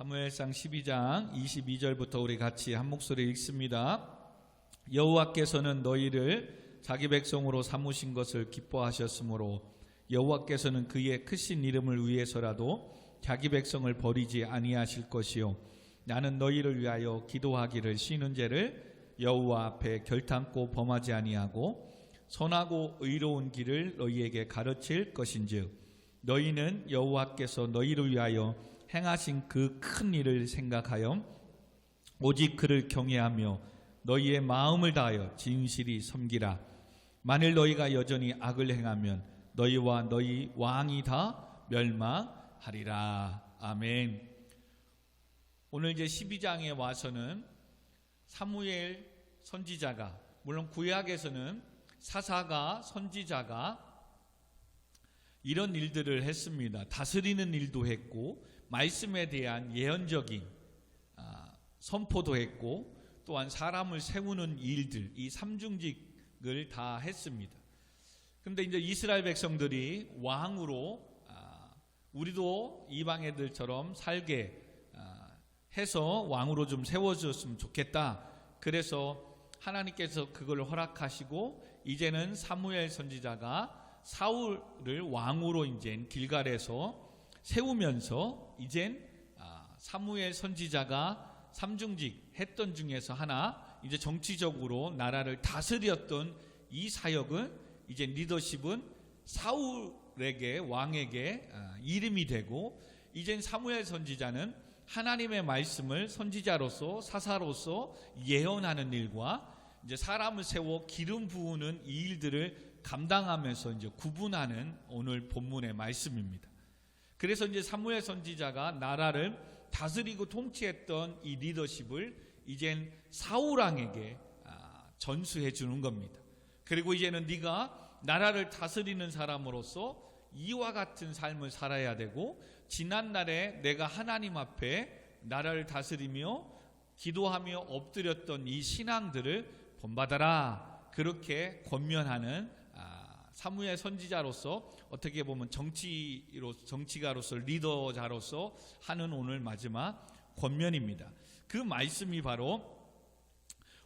사무엘상 12장 22절부터 우리 같이 한 목소리 읽습니다. 여호와께서는 너희를 자기 백성으로 삼으신 것을 기뻐하셨으므로 여호와께서는 그의 크신 이름을 위해서라도 자기 백성을 버리지 아니하실 것이요 나는 너희를 위하여 기도하기를 쉬는 죄를 여호와 앞에 결탄코 범하지 아니하고 선하고 의로운 길을 너희에게 가르칠 것인즉 너희는 여호와께서 너희를 위하여 행하신 그 큰 일을 생각하여 오직 그를 경외하며 너희의 마음을 다하여 진실이 섬기라. 만일 너희가 여전히 악을 행하면 너희와 너희 왕이 다 멸망하리라. 아멘. 오늘 이제 12장에 와서는 사무엘 선지자가, 물론 구약에서는 사사가, 선지자가 이런 일들을 했습니다. 다스리는 일도 했고 말씀에 대한 예언적인 선포도 했고 또한 사람을 세우는 일들, 이 삼중직을 다 했습니다. 그런데 이제 이스라엘 백성들이 왕으로 우리도 이방 애들처럼 살게 해서 왕으로 좀 세워줬으면 좋겠다. 그래서 하나님께서 그걸 허락하시고 이제는 사무엘 선지자가 사울을 왕으로 이제 길갈에서 세우면서 이젠 사무엘 선지자가 삼중직 했던 중에서 하나, 이제 정치적으로 나라를 다스렸던 이 사역은 이제 리더십은 사울에게, 왕에게 이름이 되고, 이젠 사무엘 선지자는 하나님의 말씀을 선지자로서, 사사로서 예언하는 일과 이제 사람을 세워 기름 부으는 이 일들을 감당하면서 이제 구분하는 오늘 본문의 말씀입니다. 그래서 이제 사무엘 선지자가 나라를 다스리고 통치했던 이 리더십을 이젠 사울 왕에게 전수해 주는 겁니다. 그리고 이제는 네가 나라를 다스리는 사람으로서 이와 같은 삶을 살아야 되고, 지난날에 내가 하나님 앞에 나라를 다스리며 기도하며 엎드렸던 이 신앙들을 본받아라. 그렇게 권면하는 사무엘 선지자로서, 어떻게 보면 정치가로서, 리더자로서 하는 오늘 마지막 권면입니다. 그 말씀이 바로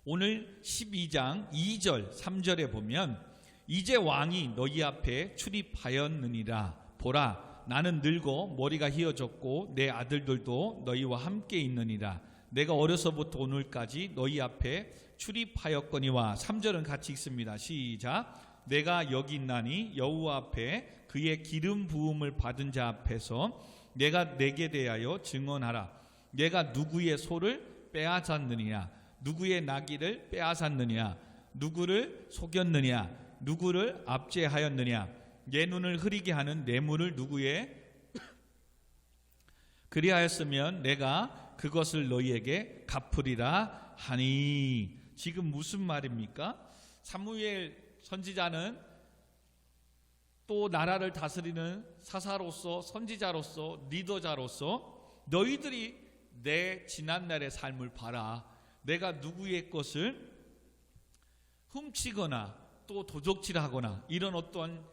오늘 12장 2절 3절에 보면, 이제 왕이 너희 앞에 출입하였느니라. 보라, 나는 늙어 머리가 휘어졌고 내 아들들도 너희와 함께 있느니라. 내가 어려서부터 오늘까지 너희 앞에 출입하였거니와. 3절은 같이 읽습니다. 시작. 내가 여기 있나니 여호와 앞에 그의 기름 부음을 받은 자 앞에서 내가 내게 대하여 증언하라. 내가 누구의 소를 빼앗았느냐, 누구의 나귀를 빼앗았느냐, 누구를 속였느냐, 누구를 압제하였느냐, 내 눈을 흐리게 하는 뇌물을 누구의 그리하였으면 내가 그것을 너희에게 갚으리라 하니. 지금 무슨 말입니까? 사무엘 선지자는 또 나라를 다스리는 사사로서, 선지자로서, 리더자로서 너희들이 내 지난날의 삶을 봐라. 내가 누구의 것을 훔치거나 또 도적질하거나 이런 어떤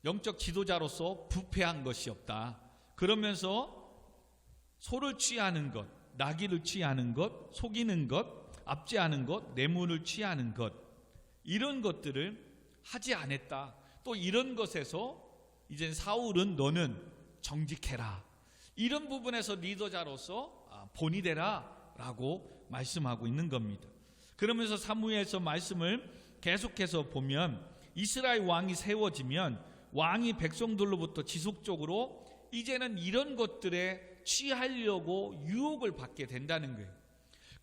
영적 지도자로서 부패한 것이 없다. 그러면서 소를 취하는 것, 나귀를 취하는 것, 속이는 것, 압제하는 것, 뇌물을 취하는 것, 이런 것들을 하지 않았다. 또 이런 것에서 이젠 사울은 너는 정직해라. 이런 부분에서 리더자로서 본이 되라 라고 말씀하고 있는 겁니다. 그러면서 사무엘서 말씀을 계속해서 보면, 이스라엘 왕이 세워지면 왕이 백성들로부터 지속적으로 이제는 이런 것들에 취하려고 유혹을 받게 된다는 거예요.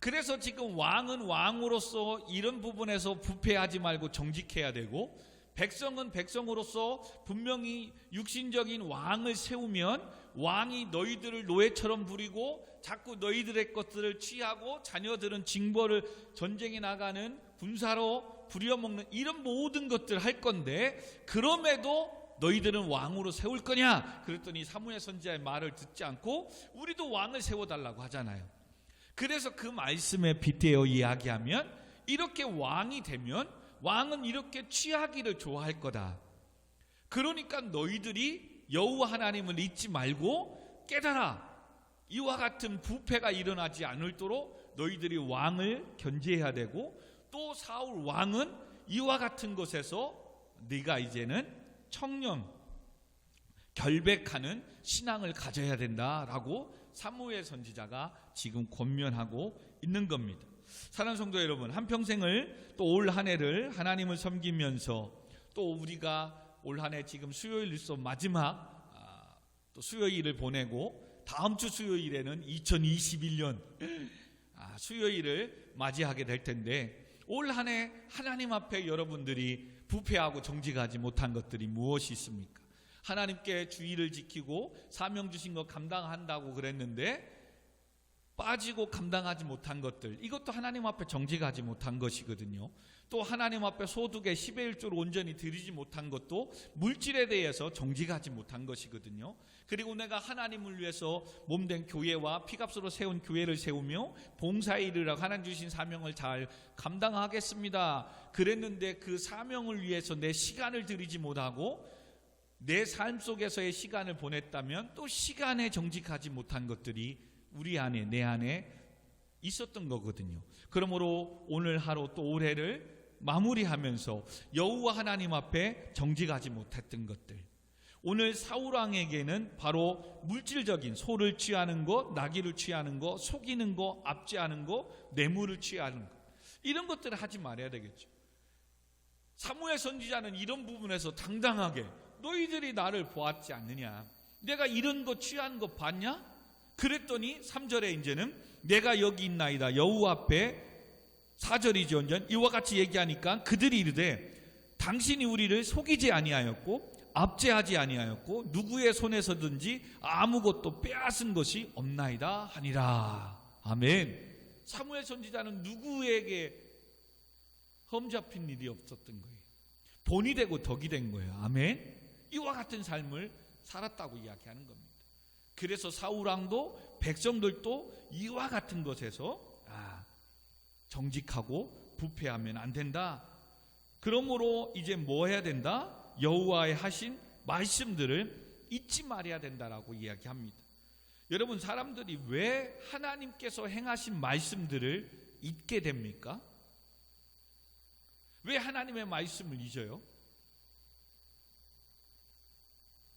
그래서 지금 왕은 왕으로서 이런 부분에서 부패하지 말고 정직해야 되고, 백성은 백성으로서 분명히 육신적인 왕을 세우면 왕이 너희들을 노예처럼 부리고 자꾸 너희들의 것들을 취하고, 자녀들은 징벌을 전쟁에 나가는 군사로 부려먹는 이런 모든 것들을 할 건데, 그럼에도 너희들은 왕으로 세울 거냐? 그랬더니 사무엘 선지자의 말을 듣지 않고 우리도 왕을 세워달라고 하잖아요. 그래서 그 말씀에 빗대어 이야기하면, 이렇게 왕이 되면 왕은 이렇게 취하기를 좋아할 거다. 그러니까 너희들이 여호와 하나님을 잊지 말고 깨달아. 이와 같은 부패가 일어나지 않을도록 너희들이 왕을 견제해야 되고, 또 사울 왕은 이와 같은 것에서 네가 이제는 청렴 결백하는 신앙을 가져야 된다라고 사무엘 선지자가 지금 권면하고 있는 겁니다. 사랑하는 성도 여러분, 한평생을 또 올 한 해를 하나님을 섬기면서, 또 우리가 올 한 해 지금 수요일로서 마지막 또 수요일을 보내고, 다음 주 수요일에는 2021년 수요일을 맞이하게 될 텐데, 올 한 해 하나님 앞에 여러분들이 부패하고 정직하지 못한 것들이 무엇이 있습니까? 하나님께 주의를 지키고 사명 주신 것 감당한다고 그랬는데 빠지고 감당하지 못한 것들, 이것도 하나님 앞에 정직하지 못한 것이거든요. 또 하나님 앞에 소득의 10의 1조를 온전히 드리지 못한 것도 물질에 대해서 정직하지 못한 것이거든요. 그리고 내가 하나님을 위해서 몸된 교회와 피값으로 세운 교회를 세우며 봉사의 일을 하고 하나님 주신 사명을 잘 감당하겠습니다 그랬는데, 그 사명을 위해서 내 시간을 드리지 못하고 내 삶 속에서의 시간을 보냈다면 또 시간에 정직하지 못한 것들이 우리 안에, 내 안에 있었던 거거든요. 그러므로 오늘 하루 또 올해를 마무리하면서 여호와 하나님 앞에 정직하지 못했던 것들, 오늘 사울 왕에게는 바로 물질적인 소를 취하는 것, 나귀를 취하는 것, 속이는 것, 압제하는 것, 뇌물을 취하는 것, 이런 것들을 하지 말아야 되겠죠. 사무엘 선지자는 이런 부분에서 당당하게 너희들이 나를 보았지 않느냐, 내가 이런 거 취한 거 봤냐? 그랬더니 3절에 이제는 내가 여기 있나이다 여호와 앞에, 4절이죠. 이와 같이 얘기하니까 그들이 이르되 당신이 우리를 속이지 아니하였고 압제하지 아니하였고 누구의 손에서든지 아무것도 빼앗은 것이 없나이다 하니라. 아멘. 사무엘 선지자는 누구에게 험잡힌 일이 없었던 거예요. 본이 되고 덕이 된 거예요. 아멘. 이와 같은 삶을 살았다고 이야기하는 겁니다. 그래서 사울왕도 백성들도 이와 같은 것에서 정직하고 부패하면 안 된다. 그러므로 이제 뭐 해야 된다? 여호와의 하신 말씀들을 잊지 말아야 된다라고 이야기합니다. 여러분, 사람들이 왜 하나님께서 행하신 말씀들을 잊게 됩니까? 왜 하나님의 말씀을 잊어요?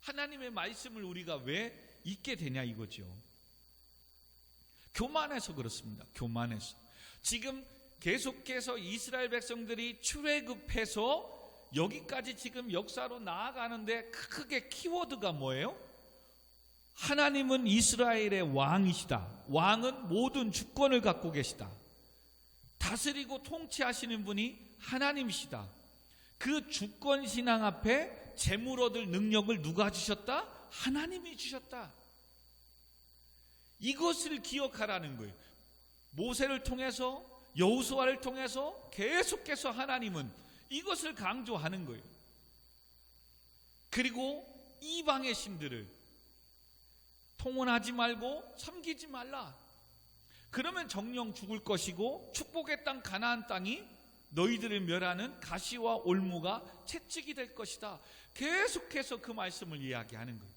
하나님의 말씀을 우리가 왜 잊게 되냐 이거죠. 교만해서 그렇습니다. 교만해서. 지금 계속해서 이스라엘 백성들이 출애굽해서 여기까지 지금 역사로 나아가는데 크게 키워드가 뭐예요? 하나님은 이스라엘의 왕이시다. 왕은 모든 주권을 갖고 계시다. 다스리고 통치하시는 분이 하나님이시다. 그 주권 신앙 앞에 재물 얻을 능력을 누가 주셨다? 하나님이 주셨다. 이것을 기억하라는 거예요. 모세를 통해서, 여호수아를 통해서 계속해서 하나님은 이것을 강조하는 거예요. 그리고 이방의 신들을 통혼하지 말고 섬기지 말라. 그러면 정령 죽을 것이고 축복의 땅 가나안 땅이 너희들을 멸하는 가시와 올무가 채찍이 될 것이다. 계속해서 그 말씀을 이야기하는 거예요.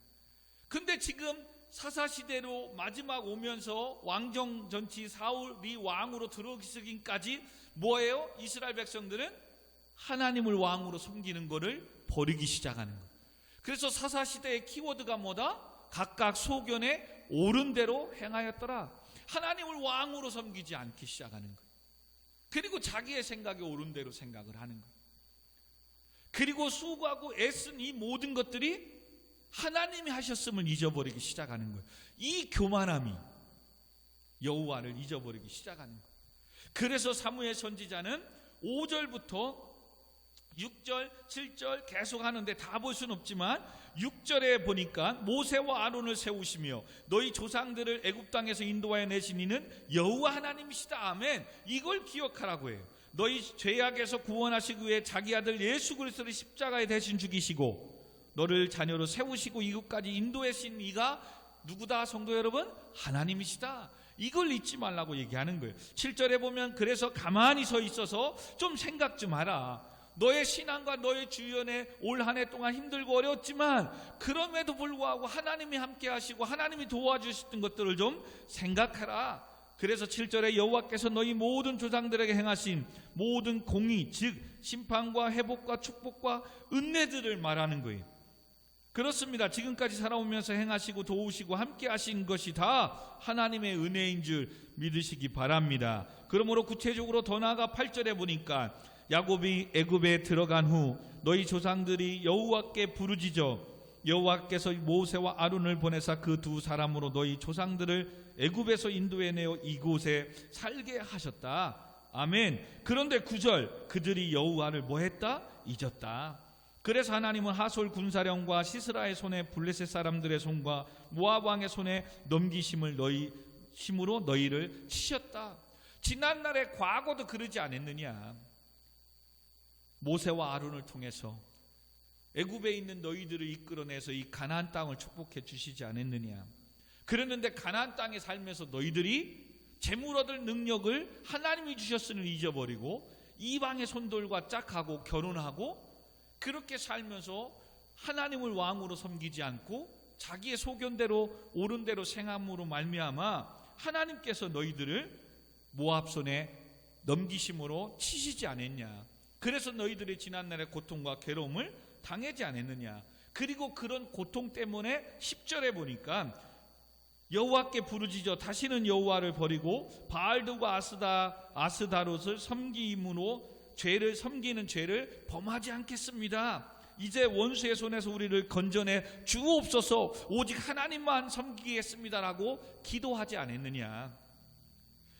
근데 지금 사사시대로 마지막 오면서 왕정전치 사울이 왕으로 들어서기까지 뭐예요? 이스라엘 백성들은 하나님을 왕으로 섬기는 것을 버리기 시작하는 거예요. 그래서 사사시대의 키워드가 뭐다? 각각 소견에 옳은 대로 행하였더라. 하나님을 왕으로 섬기지 않기 시작하는 거예요. 그리고 자기의 생각에 옳은 대로 생각을 하는 거예요. 그리고 수고하고 애쓴 이 모든 것들이 하나님이 하셨음을 잊어버리기 시작하는 거예요. 이 교만함이 여호와를 잊어버리기 시작하는 거예요. 그래서 사무엘 선지자는 5절부터 6절, 7절 계속 하는데 다 볼 수는 없지만 6절에 보니까 모세와 아론을 세우시며 너희 조상들을 애굽 땅에서 인도하여 내신 이는 여호와 하나님이시다. 아멘. 이걸 기억하라고 해요. 너희 죄악에서 구원하시기 위해 자기 아들 예수 그리스도를 십자가에 대신 죽이시고 너를 자녀로 세우시고 이곳까지 인도하신 이가 누구다? 성도 여러분, 하나님이시다. 이걸 잊지 말라고 얘기하는 거예요. 7절에 보면 그래서 가만히 서 있어서 좀 생각 좀 하라. 너의 신앙과 너의 주연에 올 한 해 동안 힘들고 어려웠지만 그럼에도 불구하고 하나님이 함께 하시고 하나님이 도와주셨던 것들을 좀 생각해라. 그래서 7절에 여호와께서 너희 모든 조상들에게 행하신 모든 공의, 즉 심판과 회복과 축복과 은혜들을 말하는 거예요. 그렇습니다. 지금까지 살아오면서 행하시고 도우시고 함께 하신 것이 다 하나님의 은혜인 줄 믿으시기 바랍니다. 그러므로 구체적으로 더 나아가 8절에 보니까 야곱이 애굽에 들어간 후 너희 조상들이 여호와께 부르짖어 여호와께서 모세와 아론을 보내사 그 두 사람으로 너희 조상들을 애굽에서 인도해내어 이곳에 살게 하셨다. 아멘. 그런데 9절, 그들이 여호와를 뭐했다? 잊었다. 그래서 하나님은 하솔 군사령과 시스라의 손에 블레셋 사람들의 손과 모압 왕의 손에 넘기심을 힘으로 너희를 치셨다. 지난날의 과거도 그러지 않았느냐? 모세와 아론을 통해서 애굽에 있는 너희들을 이끌어내서 이 가나안 땅을 축복해 주시지 않았느냐? 그랬는데 가나안 땅에 살면서 너희들이 재물 얻을 능력을 하나님이 주셨으니 잊어버리고 이방의 손들과 짝하고 결혼하고 그렇게 살면서 하나님을 왕으로 섬기지 않고 자기의 소견대로 옳은 대로 생함으로 말미암아 하나님께서 너희들을 모압 손에 넘기심으로 치시지 않았냐? 그래서 너희들이 지난날의 고통과 괴로움을 당하지 않았느냐? 그리고 그런 고통 때문에 10절에 보니까 여호와께 부르짖어 다시는 여호와를 버리고 바알들과 아스다롯을 섬김으로 섬기는 죄를 범하지 않겠습니다. 이제 원수의 손에서 우리를 건져내 주옵소서, 오직 하나님만 섬기겠습니다라고 기도하지 않았느냐?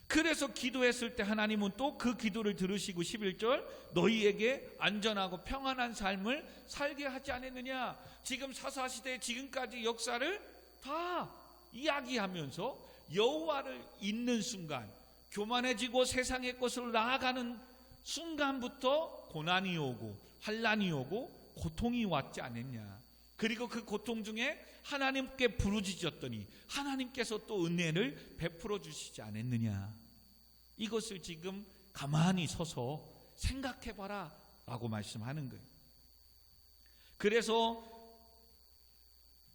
그래서 기도했을 때 하나님은 또 그 기도를 들으시고 11절 너희에게 안전하고 평안한 삶을 살게 하지 않았느냐? 지금 사사시대 지금까지 역사를 다 이야기하면서 여호와를 잊는 순간, 교만해지고 세상의 것으로 나아가는 순간부터 고난이 오고 환난이 오고 고통이 왔지 않았냐? 그리고 그 고통 중에 하나님께 부르짖었더니 하나님께서 또 은혜를 베풀어 주시지 않았느냐? 이것을 지금 가만히 서서 생각해봐라 라고 말씀하는 거예요. 그래서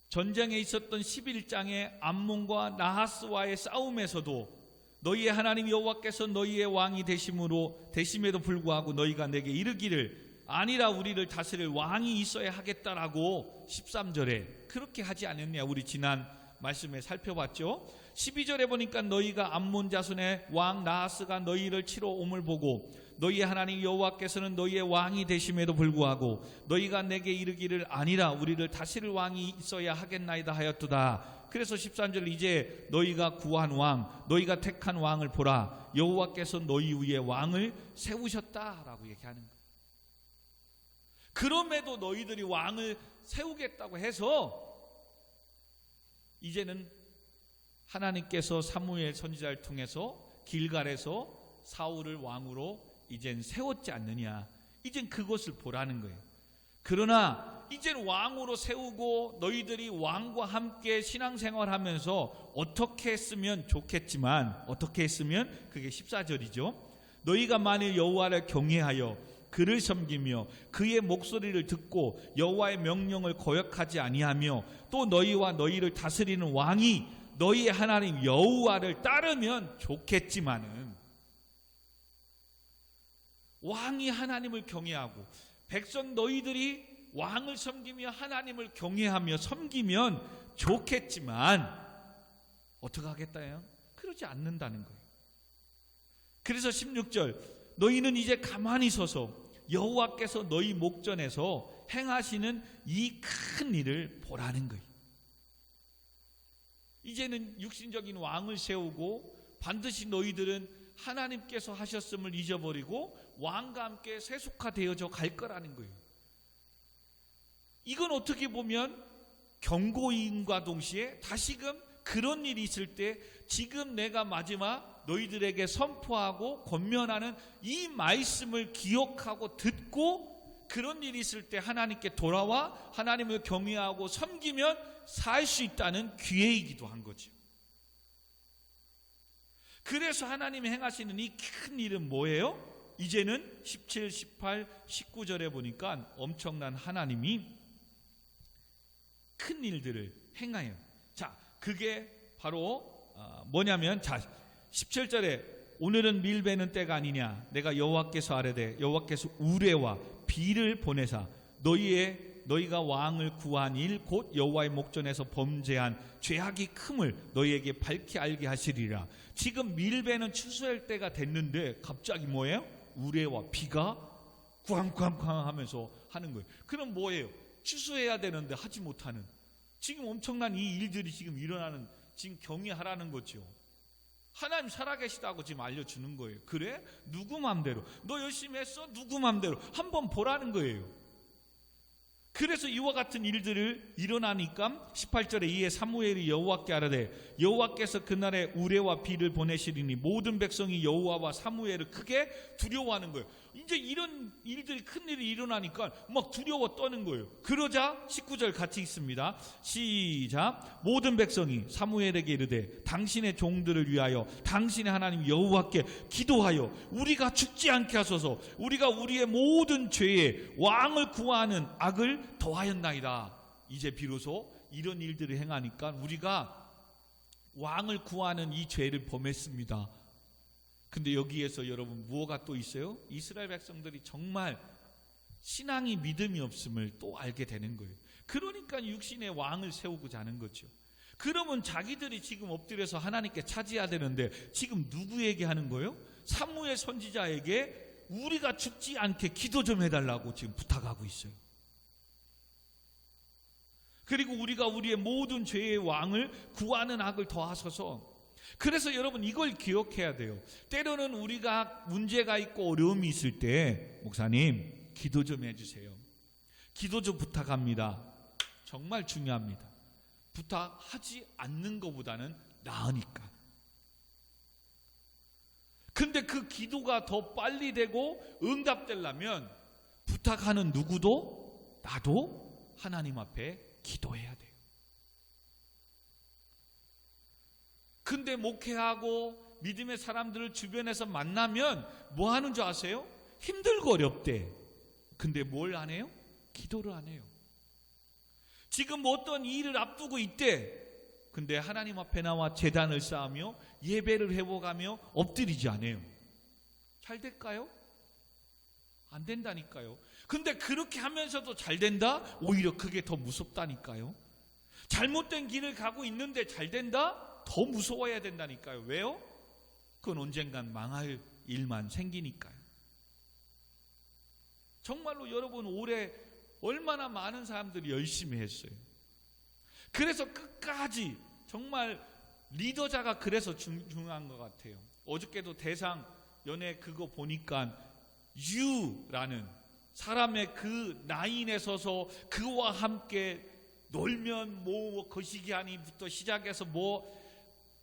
전쟁에 있었던 11장의 암몬과 나하스와의 싸움에서도 너희의 하나님 여호와께서 너희의 왕이 되심에도 불구하고 너희가 내게 이르기를 아니라 우리를 다스릴 왕이 있어야 하겠다라고 13절에 그렇게 하지 않았냐? 우리 지난 말씀에 살펴봤죠. 12절에 보니까 너희가 암몬 자손의 왕 나하스가 너희를 치러 옴을 보고 너희의 하나님 여호와께서는 너희의 왕이 되심에도 불구하고 너희가 내게 이르기를 아니라 우리를 다스릴 왕이 있어야 하겠나이다 하였도다. 그래서 13절 이제 너희가 구한 왕, 너희가 택한 왕을 보라. 여호와께서 너희 위에 왕을 세우셨다라고 얘기하는 거예요. 그럼에도 너희들이 왕을 세우겠다고 해서 이제는 하나님께서 사무엘 선지자를 통해서 길갈에서 사울을 왕으로 이젠 세웠지 않느냐? 이젠 그것을 보라는 거예요. 그러나 이젠 왕으로 세우고 너희들이 왕과 함께 신앙생활하면서 어떻게 했으면 좋겠지만 어떻게 했으면 그게 14절이죠. 너희가 만일 여호와를 경외하여 그를 섬기며 그의 목소리를 듣고 여호와의 명령을 거역하지 아니하며 또 너희와 너희를 다스리는 왕이 너희의 하나님 여호와를 따르면 좋겠지만은 왕이 하나님을 경외하고 백성 너희들이 왕을 섬기며 하나님을 경외하며 섬기면 좋겠지만 어떻게 하겠다요? 그러지 않는다는 거예요. 그래서 16절 너희는 이제 가만히 서서 여호와께서 너희 목전에서 행하시는 이 큰 일을 보라는 거예요. 이제는 육신적인 왕을 세우고 반드시 너희들은 하나님께서 하셨음을 잊어버리고 왕과 함께 세속화되어져 갈 거라는 거예요. 이건 어떻게 보면 경고인과 동시에 다시금 그런 일이 있을 때 지금 내가 마지막 너희들에게 선포하고 권면하는 이 말씀을 기억하고 듣고 그런 일이 있을 때 하나님께 돌아와 하나님을 경외하고 섬기면 살 수 있다는 기회이기도 한 거죠. 그래서 하나님이 행하시는 이 큰 일은 뭐예요? 이제는 17, 18, 19절에 보니까 엄청난 하나님이 큰 일들을 행하여. 자, 그게 바로 뭐냐면, 자, 17절에 오늘은 밀베는 때가 아니냐, 내가 여호와께서 아뢰되 여호와께서 우레와 비를 보내사 너희가 왕을 구한 일 곧 여호와의 목전에서 범죄한 죄악이 큼을 너희에게 밝히 알게 하시리라. 지금 밀베는 추수할 때가 됐는데 갑자기 뭐예요? 우레와 비가 꽝꽝꽝 하면서 하는 거예요. 그럼 뭐예요? 추수해야 되는데 하지 못하는, 지금 엄청난 이 일들이 지금 일어나는, 지금 경외하라는 거죠. 하나님 살아계시다고 지금 알려주는 거예요. 그래? 누구 맘대로? 너 열심히 했어? 누구 맘대로? 한번 보라는 거예요. 그래서 이와 같은 일들을 일어나니까 18절에 이에 사무엘이 여호와께 아뢰되 여호와께서 그날에 우레와 비를 보내시리니 모든 백성이 여호와와 사무엘을 크게 두려워하는 거예요. 이제 이런 일들이, 큰 일이 일어나니까 막 두려워 떠는 거예요. 그러자 19절 같이 읽습니다. 시작. 모든 백성이 사무엘에게 이르되 당신의 종들을 위하여 당신의 하나님 여호와께 기도하여 우리가 죽지 않게 하소서. 우리가 우리의 모든 죄에 왕을 구하는 악을 더하였나이다. 이제 비로소 이런 일들을 행하니까 우리가 왕을 구하는 이 죄를 범했습니다. 근데 여기에서 여러분 무엇가 또 있어요? 이스라엘 백성들이 정말 신앙이 믿음이 없음을 또 알게 되는 거예요. 그러니까 육신의 왕을 세우고자 하는 거죠. 그러면 자기들이 지금 엎드려서 하나님께 차지해야 되는데 지금 누구에게 하는 거예요? 사무엘 선지자에게 우리가 죽지 않게 기도 좀 해달라고 지금 부탁하고 있어요. 그리고 우리가 우리의 모든 죄의 왕을 구하는 악을 더하소서. 그래서 여러분 이걸 기억해야 돼요. 때로는 우리가 문제가 있고 어려움이 있을 때 목사님 기도 좀 해주세요. 기도 좀 부탁합니다. 정말 중요합니다. 부탁하지 않는 것보다는 나으니까. 근데 그 기도가 더 빨리 되고 응답되려면 부탁하는 누구도 나도 하나님 앞에 기도해야 돼요. 근데 목회하고 믿음의 사람들을 주변에서 만나면 뭐 하는 줄 아세요? 힘들고 어렵대. 근데 뭘 안 해요? 기도를 안 해요. 지금 뭐 어떤 일을 앞두고 있대. 근데 하나님 앞에 나와 제단을 쌓으며 예배를 해보가며 엎드리지 않아요. 잘 될까요? 안 된다니까요. 근데 그렇게 하면서도 잘 된다? 오히려 그게 더 무섭다니까요. 잘못된 길을 가고 있는데 잘 된다? 더 무서워야 된다니까요. 왜요? 그건 언젠간 망할 일만 생기니까요. 정말로 여러분 올해 얼마나 많은 사람들이 열심히 했어요. 그래서 끝까지 정말 리더자가 그래서 중요한 것 같아요. 어저께도 대상 연예 그거 보니까 유라는 사람의 그 라인에 서서 그와 함께 놀면 뭐 거시기 하니부터 시작해서 뭐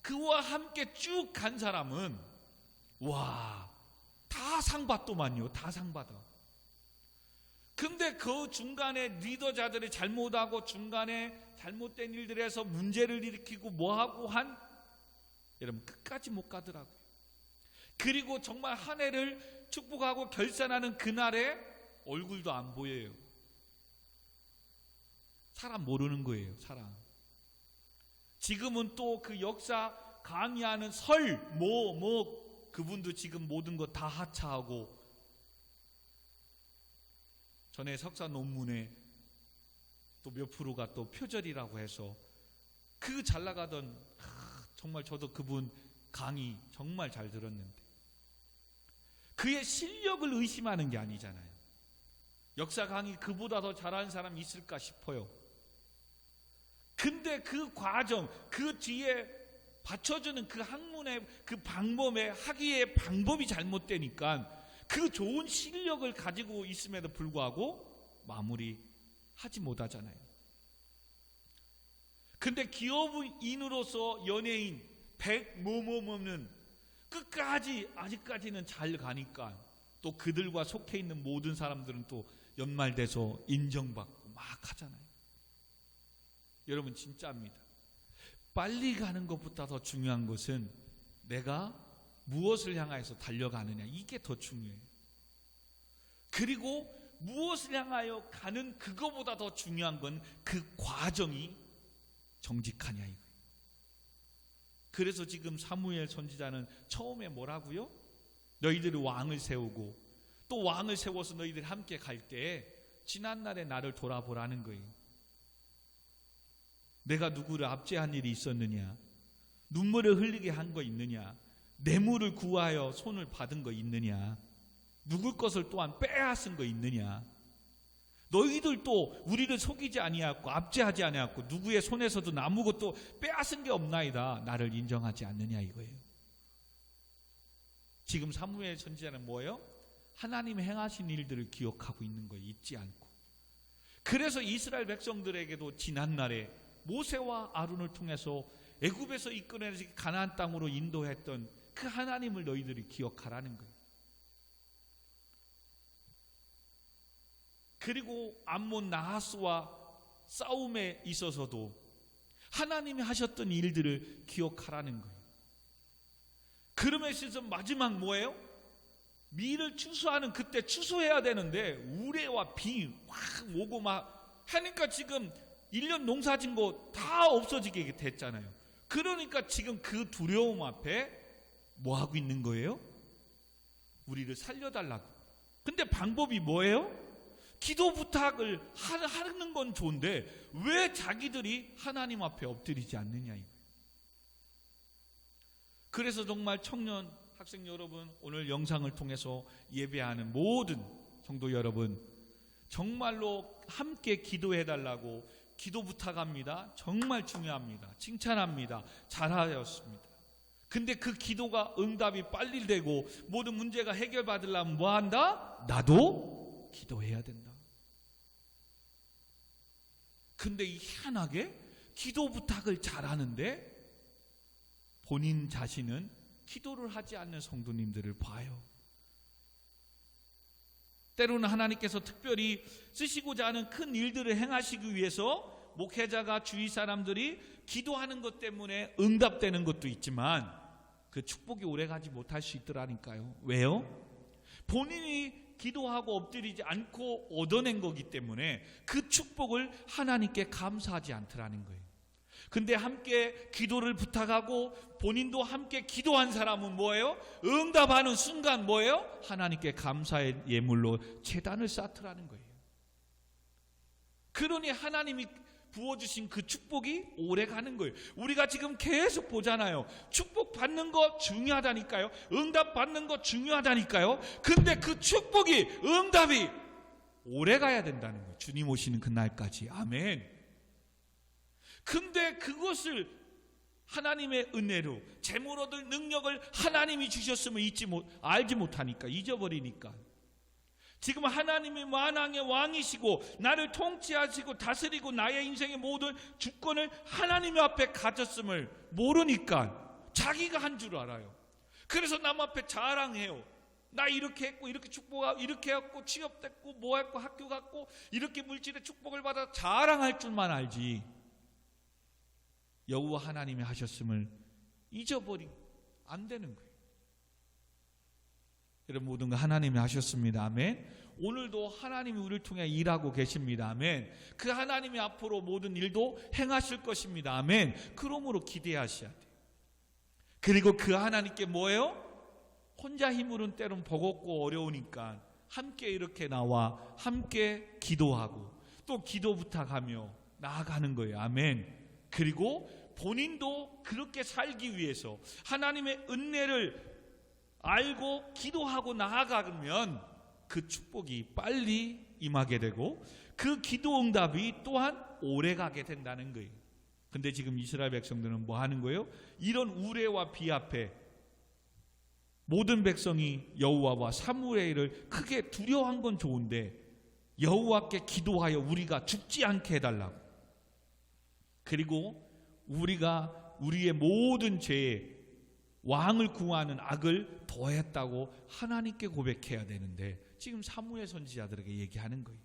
그와 함께 쭉 간 사람은 와, 다 상 받더만요. 다 상 받아. 근데 그 중간에 리더자들이 잘못하고 중간에 잘못된 일들에서 문제를 일으키고 뭐하고 한 여러분 끝까지 못 가더라고요. 그리고 정말 한 해를 축복하고 결산하는 그날에 얼굴도 안 보여요. 사람 모르는 거예요. 사람. 지금은 또 그 역사 강의하는 그분도 지금 모든 거 다 하차하고 전에 석사 논문에 또 몇 프로가 또 표절이라고 해서 그 잘 나가던 정말 저도 그분 강의 정말 잘 들었는데 그의 실력을 의심하는 게 아니잖아요. 역사 강의 그보다 더 잘하는 사람이 있을까 싶어요. 근데 그 과정, 그 뒤에 받쳐주는 그 학문의 그 방법의 학위의 방법이 잘못되니까 그 좋은 실력을 가지고 있음에도 불구하고 마무리하지 못하잖아요. 근데 기업인으로서 연예인 100뭐는 끝까지 아직까지는 잘 가니까 또 그들과 속해 있는 모든 사람들은 또 연말돼서 인정받고 막 하잖아요. 여러분 진짜입니다. 빨리 가는 것보다 더 중요한 것은 내가 무엇을 향해서 달려가느냐, 이게 더 중요해요. 그리고 무엇을 향하여 가는 그거보다 더 중요한 건 그 과정이 정직하냐 이거예요. 그래서 지금 사무엘 선지자는 처음에 뭐라고요? 너희들이 왕을 세우고 또 왕을 세워서 너희들이 함께 갈 때 지난날의 나를 돌아보라는 거예요. 내가 누구를 압제한 일이 있었느냐? 눈물을 흘리게 한 거 있느냐? 뇌물을 구하여 손을 받은 거 있느냐? 누굴 것을 또한 빼앗은 거 있느냐? 너희들도 우리를 속이지 아니하였고 압제하지 아니하였고 누구의 손에서도 아무것도 빼앗은 게 없나이다. 나를 인정하지 않느냐 이거예요. 지금 사무엘 선지자는 뭐예요? 하나님이 행하신 일들을 기억하고 있는 거예요. 잊지 않고. 그래서 이스라엘 백성들에게도 지난날에 모세와 아론을 통해서 애굽에서 이끌어내서 가나안 땅으로 인도했던 그 하나님을 너희들이 기억하라는 거예요. 그리고 암몬 나하스와 싸움에 있어서도 하나님이 하셨던 일들을 기억하라는 거예요. 그러면서 마지막 뭐예요? 밀을 추수하는 그때 추수해야 되는데 우레와 비 확 오고 막 하니까 지금 1년 농사진 거 다 없어지게 됐잖아요. 그러니까 지금 그 두려움 앞에 뭐 하고 있는 거예요? 우리를 살려달라고. 근데 방법이 뭐예요? 기도 부탁을 하는 건 좋은데 왜 자기들이 하나님 앞에 엎드리지 않느냐 이거예요. 그래서 정말 청년 학생 여러분, 오늘 영상을 통해서 예배하는 모든 성도 여러분, 정말로 함께 기도해달라고 기도 부탁합니다. 정말 중요합니다. 칭찬합니다. 잘하셨습니다. 근데 그 기도가 응답이 빨리 되고 모든 문제가 해결받으려면 뭐 한다? 나도 기도해야 된다. 근데 희한하게 기도 부탁을 잘하는데 본인 자신은 기도를 하지 않는 성도님들을 봐요. 때로는 하나님께서 특별히 쓰시고자 하는 큰 일들을 행하시기 위해서 목회자가 주위 사람들이 기도하는 것 때문에 응답되는 것도 있지만 그 축복이 오래가지 못할 수 있더라니까요. 왜요? 본인이 기도하고 엎드리지 않고 얻어낸 거기 때문에 그 축복을 하나님께 감사하지 않더라는 거예요. 근데 함께 기도를 부탁하고 본인도 함께 기도한 사람은 뭐예요? 응답하는 순간 뭐예요? 하나님께 감사의 예물로 제단을 쌓더라는 거예요. 그러니 하나님이 부어주신 그 축복이 오래 가는 거예요. 우리가 지금 계속 보잖아요. 축복 받는 거 중요하다니까요. 응답 받는 거 중요하다니까요. 근데 그 축복이, 응답이 오래 가야 된다는 거예요. 주님 오시는 그날까지. 아멘. 근데 그것을 하나님의 은혜로 재물 얻을 능력을 하나님이 주셨으면 알지 못하니까, 잊어버리니까. 지금 하나님이 만왕의 왕이시고 나를 통치하시고 다스리고 나의 인생의 모든 주권을 하나님 앞에 가졌음을 모르니까 자기가 한 줄 알아요. 그래서 남 앞에 자랑해요. 나 이렇게 했고 이렇게 축복하고 이렇게 했고 취업됐고 뭐 했고 학교 갔고 이렇게 물질의 축복을 받아 자랑할 줄만 알지 여호와 하나님이 하셨음을 잊어버리고 안 되는 거예요. 여러분, 모든 거 하나님이 하셨습니다. 아멘. 오늘도 하나님이 우리를 통해 일하고 계십니다. 아멘. 그 하나님이 앞으로 모든 일도 행하실 것입니다. 아멘. 그러므로 기대하셔야 돼요. 그리고 그 하나님께 뭐예요? 혼자 힘으로는 때론 버겁고 어려우니까 함께 이렇게 나와 함께 기도하고 또 기도 부탁하며 나아가는 거예요. 아멘. 그리고 본인도 그렇게 살기 위해서 하나님의 은혜를 알고 기도하고 나아가면 그 축복이 빨리 임하게 되고 그 기도 응답이 또한 오래가게 된다는 거예요. 근데 지금 이스라엘 백성들은 뭐 하는 거예요? 이런 우레와 비 앞에 모든 백성이 여호와와 사무엘을 크게 두려워한 건 좋은데 여호와께 기도하여 우리가 죽지 않게 해달라고, 그리고 우리가 우리의 모든 죄에 왕을 구하는 악을 더했다고 하나님께 고백해야 되는데 지금 사무엘 선지자들에게 얘기하는 거예요.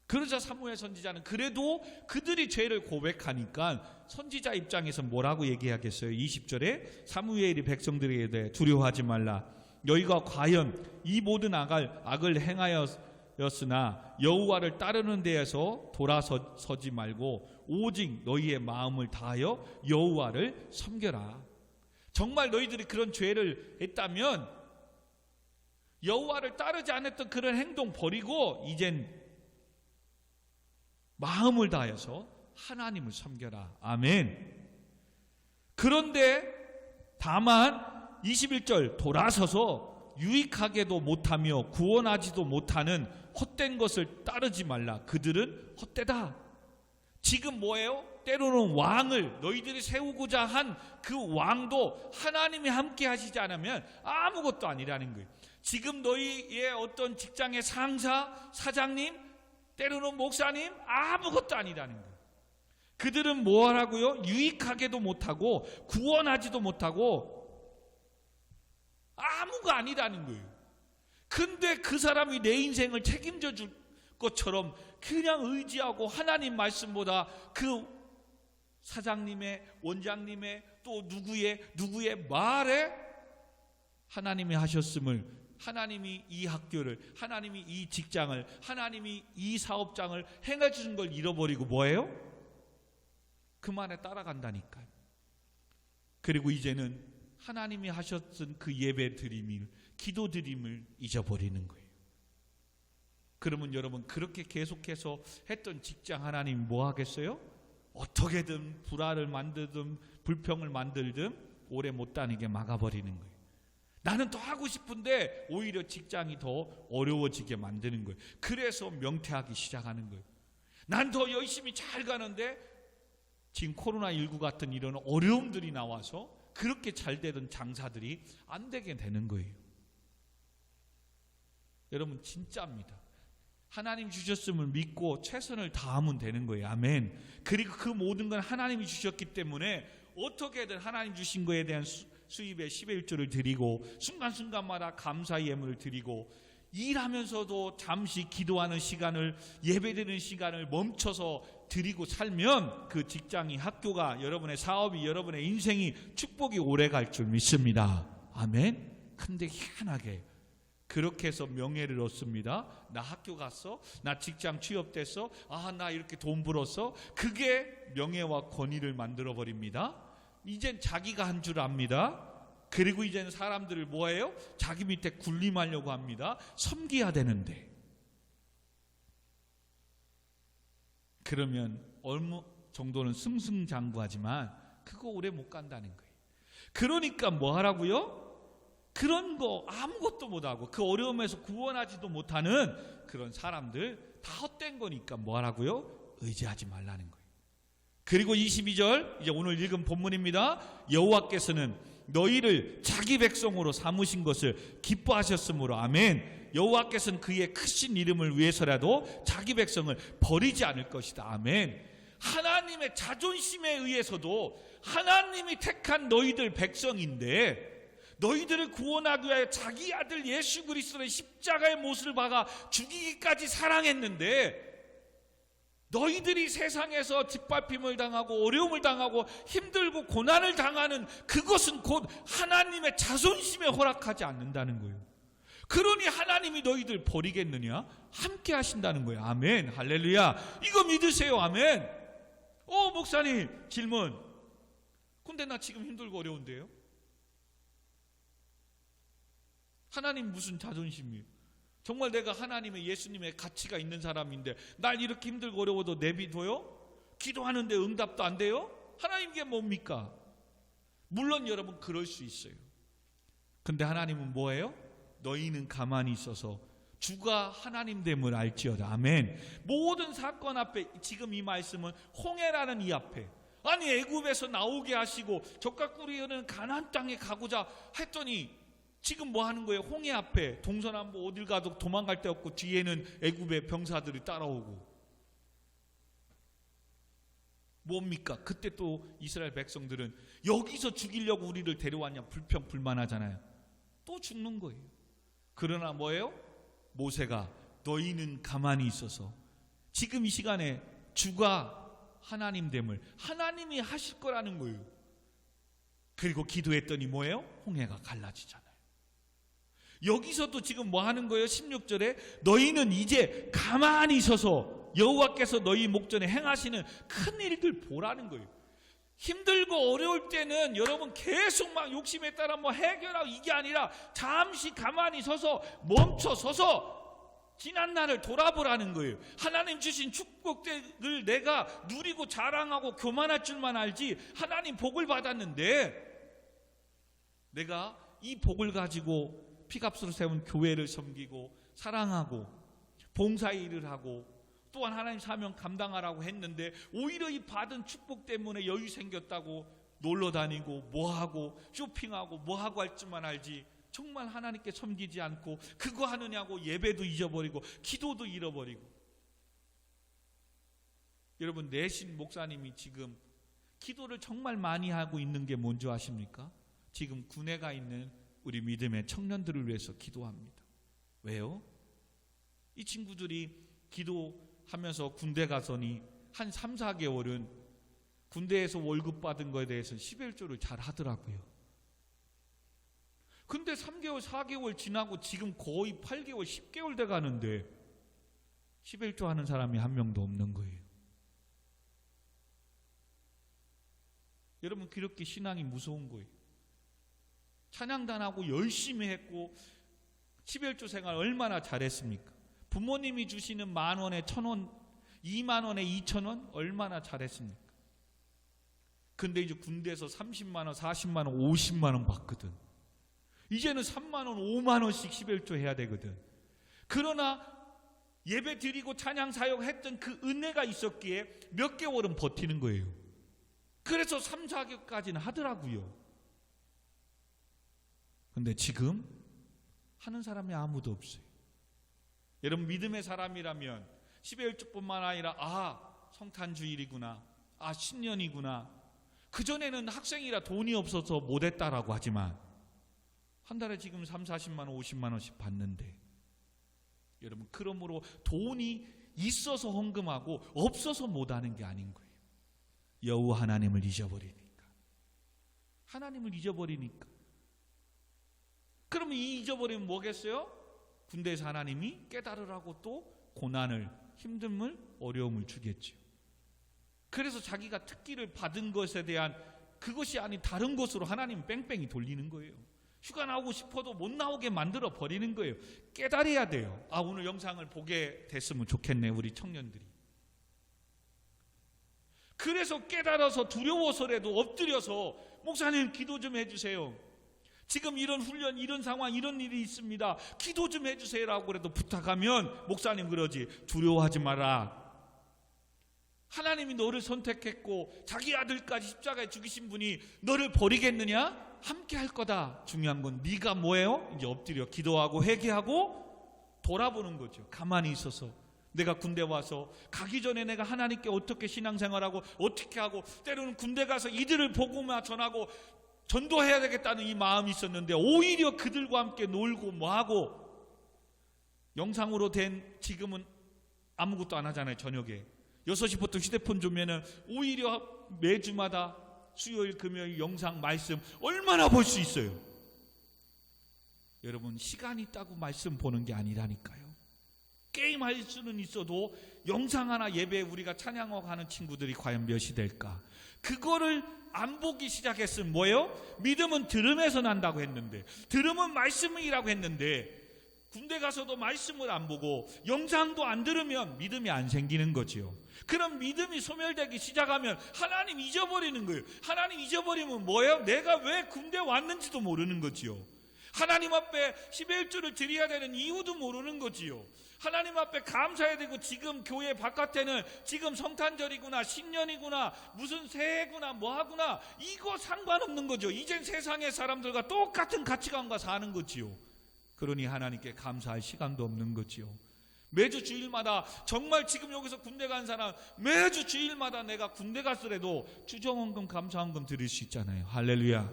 그러자 사무엘 선지자는 그래도 그들이 죄를 고백하니까 선지자 입장에서 뭐라고 얘기하겠어요? 20절에 사무엘이 백성들에게 대해 두려워하지 말라. 너희가 과연 이 모든 악을 행하였으나 여호와를 따르는 데에서 돌아서지 말고 오직 너희의 마음을 다하여 여호와를 섬겨라. 정말 너희들이 그런 죄를 했다면 여호와를 따르지 않았던 그런 행동 버리고 이젠 마음을 다해서 하나님을 섬겨라. 아멘. 그런데 다만 21절 돌아서서 유익하게도 못하며 구원하지도 못하는 헛된 것을 따르지 말라. 그들은 헛되다. 지금 뭐예요? 때로는 왕을 너희들이 세우고자 한 그 왕도 하나님이 함께 하시지 않으면 아무것도 아니라는 거예요. 지금 너희의 어떤 직장의 상사, 사장님, 때로는 목사님 아무것도 아니라는 거예요. 그들은 뭐 하라고요? 유익하게도 못하고 구원하지도 못하고 아무가 아니라는 거예요. 근데 그 사람이 내 인생을 책임져 줄 것처럼 그냥 의지하고 하나님 말씀보다 그 사장님의, 원장님의, 또 누구의 말에 하나님이 하셨음을, 하나님이 이 학교를, 하나님이 이 직장을, 하나님이 이 사업장을 행해 주신 걸 잃어버리고 뭐예요? 그 말에 따라간다니까요. 그리고 이제는 하나님이 하셨던 그 예배 드림을, 기도 드림을 잊어버리는 거예요. 그러면 여러분, 그렇게 계속해서 했던 직장 하나님 뭐 하겠어요? 어떻게든 불화를 만들든 불평을 만들든 오래 못 다니게 막아버리는 거예요. 나는 더 하고 싶은데 오히려 직장이 더 어려워지게 만드는 거예요. 그래서 명퇴하기 시작하는 거예요. 난 더 열심히 잘 가는데 지금 코로나19 같은 이런 어려움들이 나와서 그렇게 잘 되던 장사들이 안 되게 되는 거예요. 여러분, 진짜입니다. 하나님 주셨음을 믿고 최선을 다하면 되는 거예요. 아멘. 그리고 그 모든 건 하나님이 주셨기 때문에 어떻게든 하나님 주신 거에 대한 수입의 10의 1조를 드리고 순간순간마다 감사의 예물을 드리고 일하면서도 잠시 기도하는 시간을, 예배드리는 시간을 멈춰서 드리고 살면 그 직장이, 학교가, 여러분의 사업이, 여러분의 인생이, 축복이 오래 갈 줄 믿습니다. 아멘. 근데 희한하게 그렇게 해서 명예를 얻습니다. 나 학교 갔어, 나 직장 취업됐어, 나 이렇게 돈 벌었어. 그게 명예와 권위를 만들어 버립니다. 이젠 자기가 한 줄 압니다. 그리고 이제는 사람들을 뭐해요? 자기 밑에 군림하려고 합니다. 섬겨야 되는데. 그러면 어느 정도는 승승장구하지만 그거 오래 못 간다는 거예요. 그러니까 뭐 하라고요? 그런 거 아무것도 못하고 그 어려움에서 구원하지도 못하는 그런 사람들, 다 헛된 거니까 뭐 하라고요? 의지하지 말라는 거예요. 그리고 22절, 이제 오늘 읽은 본문입니다. 여호와께서는 너희를 자기 백성으로 삼으신 것을 기뻐하셨으므로. 아멘. 여호와께서는 그의 크신 이름을 위해서라도 자기 백성을 버리지 않을 것이다. 아멘. 하나님의 자존심에 의해서도 하나님이 택한 너희들 백성인데 너희들을 구원하기 위하여 자기 아들 예수 그리스도의 십자가의 못을 박아 죽이기까지 사랑했는데 너희들이 세상에서 짓밟힘을 당하고 어려움을 당하고 힘들고 고난을 당하는 그것은 곧 하나님의 자존심에 허락하지 않는다는 거예요. 그러니 하나님이 너희들 버리겠느냐? 함께 하신다는 거예요. 아멘. 할렐루야. 이거 믿으세요. 아멘. 목사님, 질문. 근데 나 지금 힘들고 어려운데요? 하나님 무슨 자존심이에요? 정말 내가 하나님의, 예수님의 가치가 있는 사람인데 날 이렇게 힘들고 어려워도 내비둬요? 기도하는데 응답도 안 돼요? 하나님 이게 뭡니까? 물론 여러분 그럴 수 있어요. 근데 하나님은 뭐예요? 너희는 가만히 있어서 주가 하나님됨을 알지어다. 아멘. 모든 사건 앞에 지금 이 말씀은 홍해라는 이 앞에, 아니 애굽에서 나오게 하시고 젖과 꿀이 흐르는 가나안 땅에 가고자 했더니 지금 뭐 하는 거예요? 홍해 앞에 동서남북 어딜 가도 도망갈 데 없고 뒤에는 애굽의 병사들이 따라오고. 뭡니까? 그때 또 이스라엘 백성들은 여기서 죽이려고 우리를 데려왔냐 불평 불만하잖아요. 또 죽는 거예요. 그러나 뭐예요? 모세가 너희는 가만히 있어서 지금 이 시간에 주가 하나님됨을 하나님이 하실 거라는 거예요. 그리고 기도했더니 뭐예요? 홍해가 갈라지잖아요. 여기서도 지금 뭐 하는 거예요? 16절에 너희는 이제 가만히 서서 여호와께서 너희 목전에 행하시는 큰 일들 보라는 거예요. 힘들고 어려울 때는 여러분 계속 막 욕심에 따라 뭐 해결하고 이게 아니라 잠시 가만히 서서 멈춰 서서 지난 날을 돌아보라는 거예요. 하나님 주신 축복들을 내가 누리고 자랑하고 교만할 줄만 알지 하나님 복을 받았는데 내가 이 복을 가지고 피값으로 세운 교회를 섬기고 사랑하고 봉사의 일을 하고 또한 하나님 사명 감당하라고 했는데 오히려 이 받은 축복 때문에 여유 생겼다고 놀러 다니고 뭐하고 쇼핑하고 뭐하고 할 줄만 알지 정말 하나님께 섬기지 않고 그거 하느냐고 예배도 잊어버리고 기도도 잃어버리고. 여러분 내신 목사님이 지금 기도를 정말 많이 하고 있는 게 뭔지 아십니까? 지금 군에 가 있는 우리 믿음의 청년들을 위해서 기도합니다. 왜요? 이 친구들이 기도하면서 군대 가서니 한 3, 4개월은 군대에서 월급 받은 거에 대해서 11조를 잘 하더라고요. 근데 3개월, 4개월 지나고 지금 거의 8개월, 10개월 돼 가는데 11조 하는 사람이 한 명도 없는 거예요. 여러분 그렇게 신앙이 무서운 거예요. 찬양단하고 열심히 했고 11조 생활 얼마나 잘했습니까? 부모님이 주시는 10,000원에 1,000원, 20,000원에 2,000원 얼마나 잘했습니까? 근데 이제 군대에서 30만 원, 40만 원, 50만 원 받거든. 이제는 3만 원, 5만 원씩 11조 해야 되거든. 그러나 예배 드리고 찬양 사역했던 그 은혜가 있었기에 몇 개월은 버티는 거예요. 그래서 3, 4개월까지는 하더라고요. 근데 지금 하는 사람이 아무도 없어요. 여러분 믿음의 사람이라면 11조뿐만 아니라 성탄주일이구나, 신년이구나, 그전에는 학생이라 돈이 없어서 못했다라고 하지만 한 달에 지금 3, 40만 원, 50만 원씩 받는데 여러분 그러므로 돈이 있어서 헌금하고 없어서 못하는 게 아닌 거예요. 여호와 하나님을 잊어버리니까. 하나님을 잊어버리니까. 그러면 이 잊어버리면 뭐겠어요? 군대에서 하나님이 깨달으라고 또 고난을, 힘듦을, 어려움을 주겠죠. 그래서 자기가 특기를 받은 것에 대한 그것이 아닌 다른 것으로 하나님 뺑뺑이 돌리는 거예요. 휴가 나오고 싶어도 못 나오게 만들어 버리는 거예요. 깨달아야 돼요. 오늘 영상을 보게 됐으면 좋겠네, 우리 청년들이. 그래서 깨달아서 두려워서라도 엎드려서 목사님 기도 좀 해주세요. 지금 이런 훈련, 이런 상황, 이런 일이 있습니다. 기도 좀 해주세요라고 그래도 부탁하면 목사님 그러지, 두려워하지 마라. 하나님이 너를 선택했고 자기 아들까지 십자가에 죽이신 분이 너를 버리겠느냐? 함께 할 거다. 중요한 건 네가 뭐예요? 이제 엎드려 기도하고 회개하고 돌아보는 거죠. 가만히 있어서 내가 군대 와서 가기 전에 내가 하나님께 어떻게 신앙생활하고 어떻게 하고 때로는 군대 가서 이들을 복음화 전하고 전도해야 되겠다는 이 마음이 있었는데 오히려 그들과 함께 놀고 뭐하고 영상으로 된 지금은 아무것도 안 하잖아요. 저녁에 6시부터 휴대폰 주면은 오히려 매주마다 수요일 금요일 영상 말씀 얼마나 볼 수 있어요. 여러분 시간이 있다고 말씀 보는 게 아니라니까요. 게임할 수는 있어도 영상 하나 예배에 우리가 찬양하고 하는 친구들이 과연 몇이 될까? 그거를 안 보기 시작했으면 뭐예요? 믿음은 들음에서 난다고 했는데, 들음은 말씀이라고 했는데 군대 가서도 말씀을 안 보고 영상도 안 들으면 믿음이 안 생기는 거지요. 그럼 믿음이 소멸되기 시작하면 하나님 잊어버리는 거예요. 하나님 잊어버리면 뭐예요? 내가 왜 군대 왔는지도 모르는 거지요. 하나님 앞에 11조를 드려야 되는 이유도 모르는 거지요. 하나님 앞에 감사해야 되고 지금 교회 바깥에는 지금 성탄절이구나, 신년이구나, 무슨 새해구나, 뭐하구나, 이거 상관없는 거죠. 이젠 세상의 사람들과 똑같은 가치관과 사는 거지요. 그러니 하나님께 감사할 시간도 없는 거지요. 매주 주일마다 정말 지금 여기서 군대 간 사람 매주 주일마다 내가 군대 갔으래도 추정헌금 감사헌금 드릴 수 있잖아요. 할렐루야.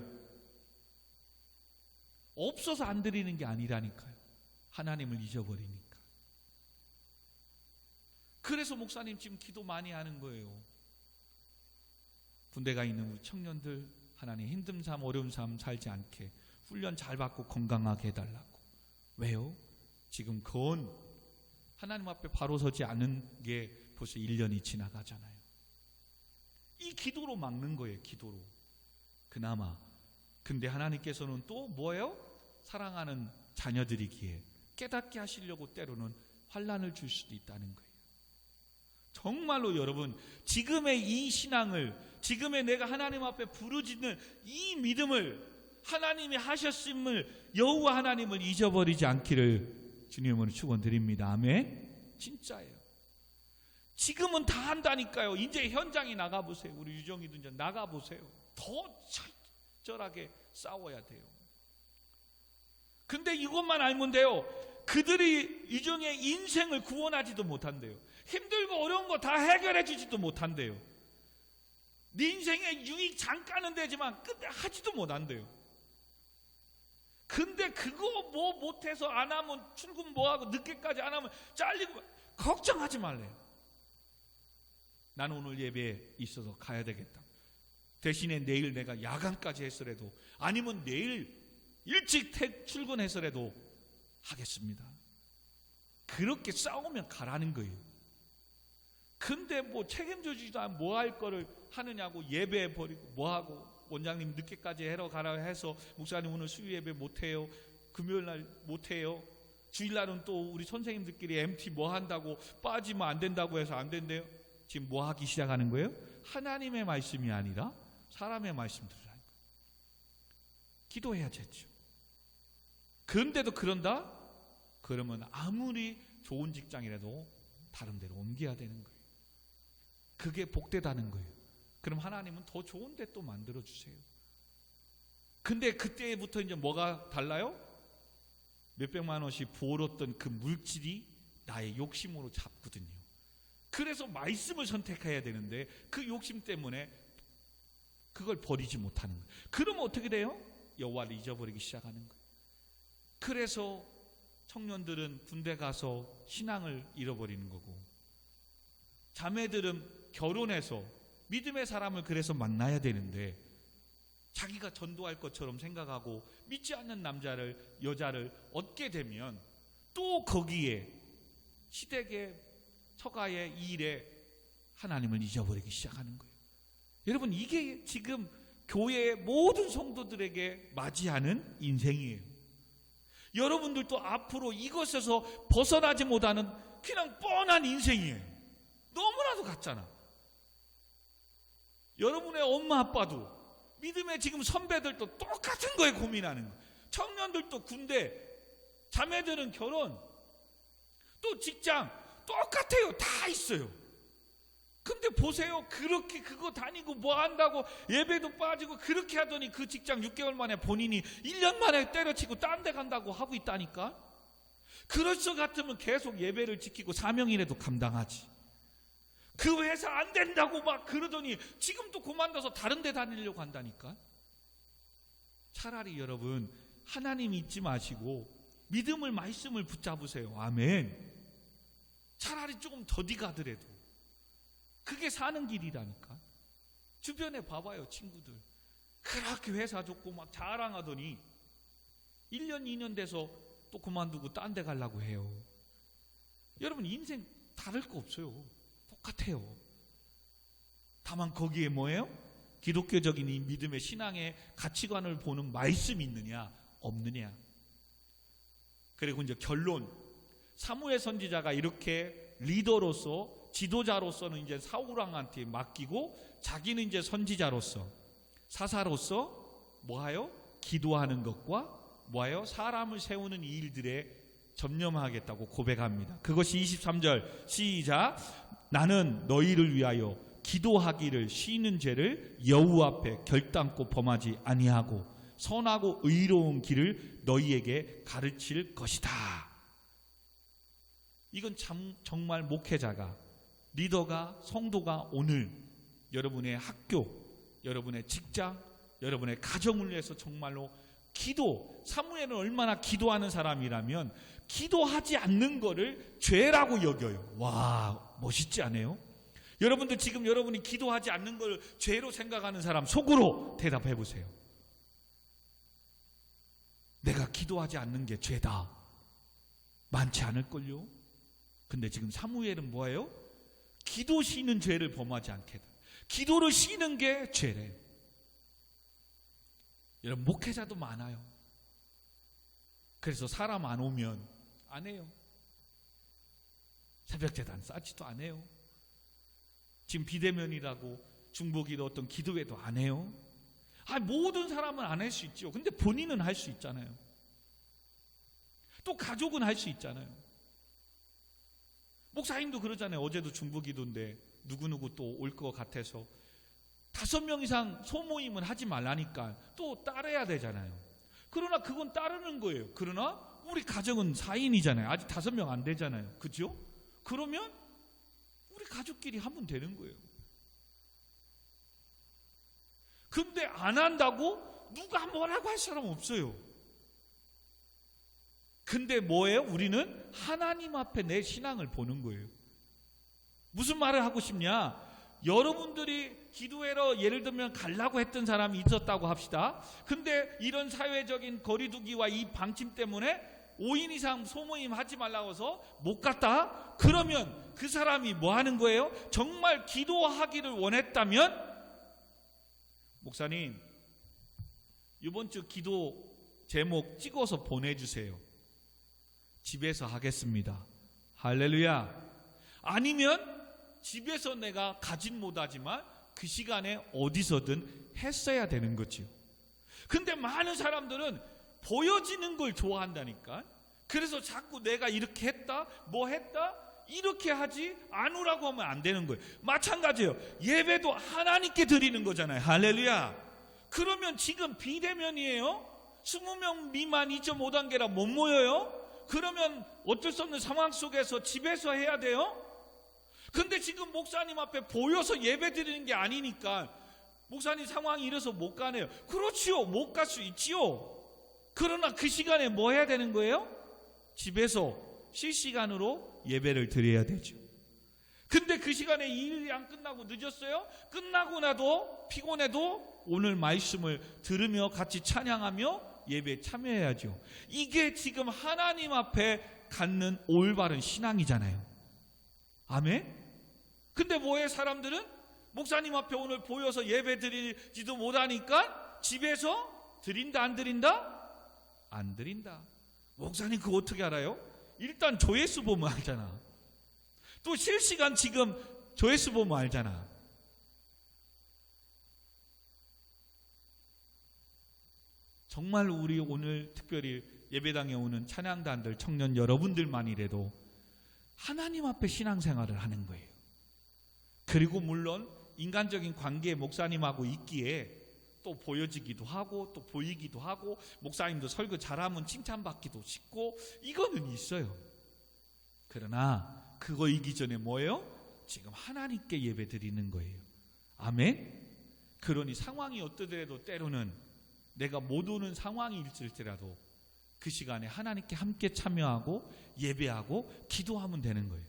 없어서 안 드리는 게 아니라니까요. 하나님을 잊어버리니까. 그래서 목사님 지금 기도 많이 하는 거예요. 군대 가 있는 우리 청년들 하나님 힘든 삶, 어려운 삶 살지 않게 훈련 잘 받고 건강하게 해달라고. 왜요? 지금 건 하나님 앞에 바로 서지 않은 게 벌써 1년이 지나가잖아요. 이 기도로 막는 거예요. 기도로. 그나마. 근데 하나님께서는 또 뭐예요? 사랑하는 자녀들이기에 깨닫게 하시려고 때로는 환난을 줄 수도 있다는 거예요. 정말로 여러분, 지금의 이 신앙을, 지금의 내가 하나님 앞에 부르짖는 이 믿음을, 하나님이 하셨음을, 여호와 하나님을 잊어버리지 않기를 주님으로 축원드립니다. 아멘. 진짜예요. 지금은 다 한다니까요. 이제 현장에 나가보세요. 우리 유정이도 이제 나가보세요. 더 철저하게 싸워야 돼요. 근데 이것만 알면 돼요. 그들이 유정의 인생을 구원하지도 못한대요. 힘들고 어려운 거 다 해결해 주지도 못한대요. 네 인생의 유익 잠깐은 되지만 근데 하지도 못한대요. 근데 그거 뭐 못해서 안 하면 출근 뭐하고 늦게까지 안 하면 잘리고, 걱정하지 말래요. 나는 오늘 예배에 있어서 가야 되겠다. 대신에 내일 내가 야간까지 했으라도, 아니면 내일 일찍 출근해서라도 하겠습니다. 그렇게 싸우면 가라는 거예요. 근데 뭐 책임져 주지도 않고 뭐 할 거를 하느냐고, 예배 버리고 뭐하고, 원장님 늦게까지 하러 가라 해서 목사님 오늘 수요 예배 못해요, 금요일 날 못해요, 주일날은 또 우리 선생님들끼리 MT 뭐 한다고 빠지면 안 된다고 해서 안 된대요. 지금 뭐 하기 시작하는 거예요? 하나님의 말씀이 아니라 사람의 말씀 들으라는 거예요. 기도해야 되죠. 그런데도 그런다? 그러면 아무리 좋은 직장이라도 다른 데로 옮겨야 되는 거예요. 그게 복되다는 거예요. 그럼 하나님은 더 좋은 데 또 만들어 주세요. 근데 그때부터 이제 뭐가 달라요? 몇백만 원씩 부어뒀던 그 물질이 나의 욕심으로 잡거든요. 그래서 말씀을 선택해야 되는데 그 욕심 때문에 그걸 버리지 못하는 거예요. 그러면 어떻게 돼요? 여호와를 잊어버리기 시작하는 거예요. 그래서 청년들은 군대 가서 신앙을 잃어버리는 거고, 자매들은 결혼해서 믿음의 사람을 그래서 만나야 되는데 자기가 전도할 것처럼 생각하고 믿지 않는 남자를, 여자를 얻게 되면 또 거기에 시댁의 처가의 이 일에 하나님을 잊어버리기 시작하는 거예요. 여러분, 이게 지금 교회의 모든 성도들에게 맞이하는 인생이에요. 여러분들도 앞으로 이것에서 벗어나지 못하는 그냥 뻔한 인생이에요. 너무나도 같잖아. 여러분의 엄마 아빠도, 믿음의 지금 선배들도 똑같은 거에 고민하는 거예요. 청년들도 군대, 자매들은 결혼, 또 직장 똑같아요. 다 있어요. 근데 보세요. 그렇게 그거 다니고 뭐 한다고 예배도 빠지고 그렇게 하더니 그 직장 6개월 만에 본인이 1년 만에 때려치고 딴 데 간다고 하고 있다니까. 그럴 것 같으면 계속 예배를 지키고 사명이라도 감당하지. 그 회사 안 된다고 막 그러더니 지금도 그만둬서 다른 데 다니려고 한다니까. 차라리 여러분, 하나님 잊지 마시고 믿음을, 말씀을 붙잡으세요. 아멘. 차라리 조금 더디 가더라도 그게 사는 길이라니까. 주변에 봐봐요. 친구들 그렇게 회사 좋고 막 자랑하더니 1년 2년 돼서 또 그만두고 딴 데 가려고 해요. 여러분, 인생 다를 거 없어요. 똑같아요. 다만 거기에 뭐예요? 기독교적인 이 믿음의 신앙의 가치관을 보는 말씀이 있느냐 없느냐. 그리고 이제 결론, 사무엘 선지자가 이렇게 리더로서, 지도자로서는 이제 사울왕한테 맡기고 자기는 이제 선지자로서, 사사로서 뭐하여? 기도하는 것과 뭐하여? 사람을 세우는 이 일들에 전념하겠다고 고백합니다. 그것이 23절 시작. 나는 너희를 위하여 기도하기를 쉬는 죄를 여호와 앞에 결단코 범하지 아니하고 선하고 의로운 길을 너희에게 가르칠 것이다. 이건 정말 목회자가, 리더가, 성도가 오늘 여러분의 학교, 여러분의 직장, 여러분의 가정을 위해서 정말로 기도, 사무엘은 얼마나 기도하는 사람이라면 기도하지 않는 거를 죄라고 여겨요. 와, 멋있지 않아요? 여러분들 지금 여러분이 기도하지 않는 걸 죄로 생각하는 사람 속으로 대답해 보세요. 내가 기도하지 않는 게 죄다. 많지 않을걸요. 근데 지금 사무엘은 뭐예요? 기도 쉬는 죄를 범하지 않게 해달라. 기도를 쉬는 게 죄래요. 여러분, 목회자도 많아요. 그래서 사람 안 오면 안 해요. 새벽재단 싸지도 안 해요. 지금 비대면이라고 중보기도 어떤 기도회도 안 해요. 모든 사람은 안 할 수 있죠. 근데 본인은 할 수 있잖아요. 또 가족은 할 수 있잖아요. 목사님도 그러잖아요. 어제도 중보기도인데 누구누구 또 올 것 같아서 5명 이상 소모임은 하지 말라니까 또 따라야 되잖아요. 그러나 그건 따르는 거예요. 그러나 우리 가정은 4인이잖아요. 아직 5명 안 되잖아요. 그죠? 그러면 우리 가족끼리 하면 되는 거예요. 근데 안 한다고 누가 뭐라고 할 사람 없어요. 근데 뭐예요? 우리는 하나님 앞에 내 신앙을 보는 거예요. 무슨 말을 하고 싶냐? 여러분들이 기도회로 예를 들면 가려고 했던 사람이 있었다고 합시다. 근데 이런 사회적인 거리두기와 이 방침 때문에 5인 이상 소모임 하지 말라고 해서 못 갔다? 그러면 그 사람이 뭐 하는 거예요? 정말 기도하기를 원했다면, 목사님 이번 주 기도 제목 찍어서 보내주세요. 집에서 하겠습니다. 할렐루야. 아니면 집에서 내가 가진 못하지만 그 시간에 어디서든 했어야 되는 거죠. 근데 많은 사람들은 보여지는 걸 좋아한다니까. 그래서 자꾸 내가 이렇게 했다, 뭐 했다, 이렇게 하지 않으라고 하면 안 되는 거예요. 마찬가지예요. 예배도 하나님께 드리는 거잖아요. 할렐루야. 그러면 지금 비대면이에요. 20명 미만 2.5단계라 못 모여요. 그러면 어쩔 수 없는 상황 속에서 집에서 해야 돼요. 근데 지금 목사님 앞에 보여서 예배 드리는 게 아니니까 목사님 상황이 이래서 못 가네요. 그렇지요. 못 갈 수 있지요. 그러나 그 시간에 뭐 해야 되는 거예요? 집에서 실시간으로 예배를 드려야 되죠. 근데 그 시간에 일이 안 끝나고 늦었어요? 끝나고 나도 피곤해도 오늘 말씀을 들으며 같이 찬양하며 예배에 참여해야죠. 이게 지금 하나님 앞에 갖는 올바른 신앙이잖아요. 아멘? 근데 뭐해? 사람들은 목사님 앞에 오늘 보여서 예배 드리지도 못하니까 집에서 드린다 안 드린다? 안 드린다. 목사님 그거 어떻게 알아요? 일단 조회수 보면 알잖아. 또 실시간 지금 조회수 보면 알잖아. 정말 우리 오늘 특별히 예배당에 오는 찬양단들, 청년 여러분들만이라도 하나님 앞에 신앙생활을 하는 거예요. 그리고 물론 인간적인 관계에 목사님하고 있기에 또 보여지기도 하고 또 보이기도 하고 목사님도 설교 잘하면 칭찬받기도 쉽고 이거는 있어요. 그러나 그거 이기 전에 뭐예요? 지금 하나님께 예배 드리는 거예요. 아멘? 그러니 상황이 어떠더라도 때로는 내가 못 오는 상황이 있을지라도 그 시간에 하나님께 함께 참여하고 예배하고 기도하면 되는 거예요.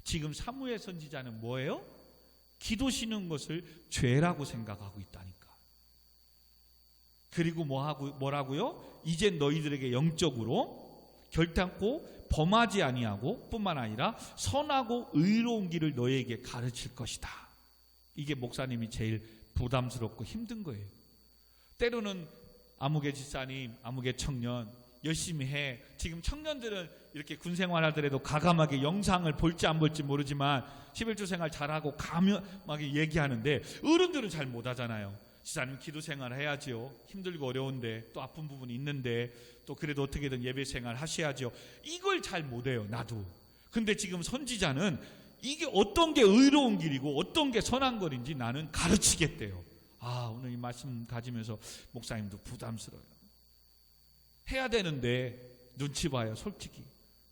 지금 사무엘 선지자는 뭐예요? 기도 쉬는 것을 죄라고 생각하고 있다니까. 그리고 뭐라고요? 이제 너희들에게 영적으로 결단코 범하지 아니하고 뿐만 아니라 선하고 의로운 길을 너희에게 가르칠 것이다. 이게 목사님이 제일 부담스럽고 힘든 거예요. 때로는 아무개 집사님, 아무개 청년 열심히 해. 지금 청년들은 이렇게 군생활 하더라도 가감하게 영상을 볼지 안 볼지 모르지만 11조 생활 잘하고 감염하게 얘기하는데 어른들은 잘 못하잖아요. 집사님 기도 생활 해야지요. 힘들고 어려운데 또 아픈 부분이 있는데 또 그래도 어떻게든 예배 생활 하셔야죠. 이걸 잘 못해요. 나도. 근데 지금 선지자는 이게 어떤 게 의로운 길이고 어떤 게 선한 거인지 나는 가르치겠대요. 오늘 이 말씀 가지면서 목사님도 부담스러워요. 해야 되는데 눈치 봐요. 솔직히.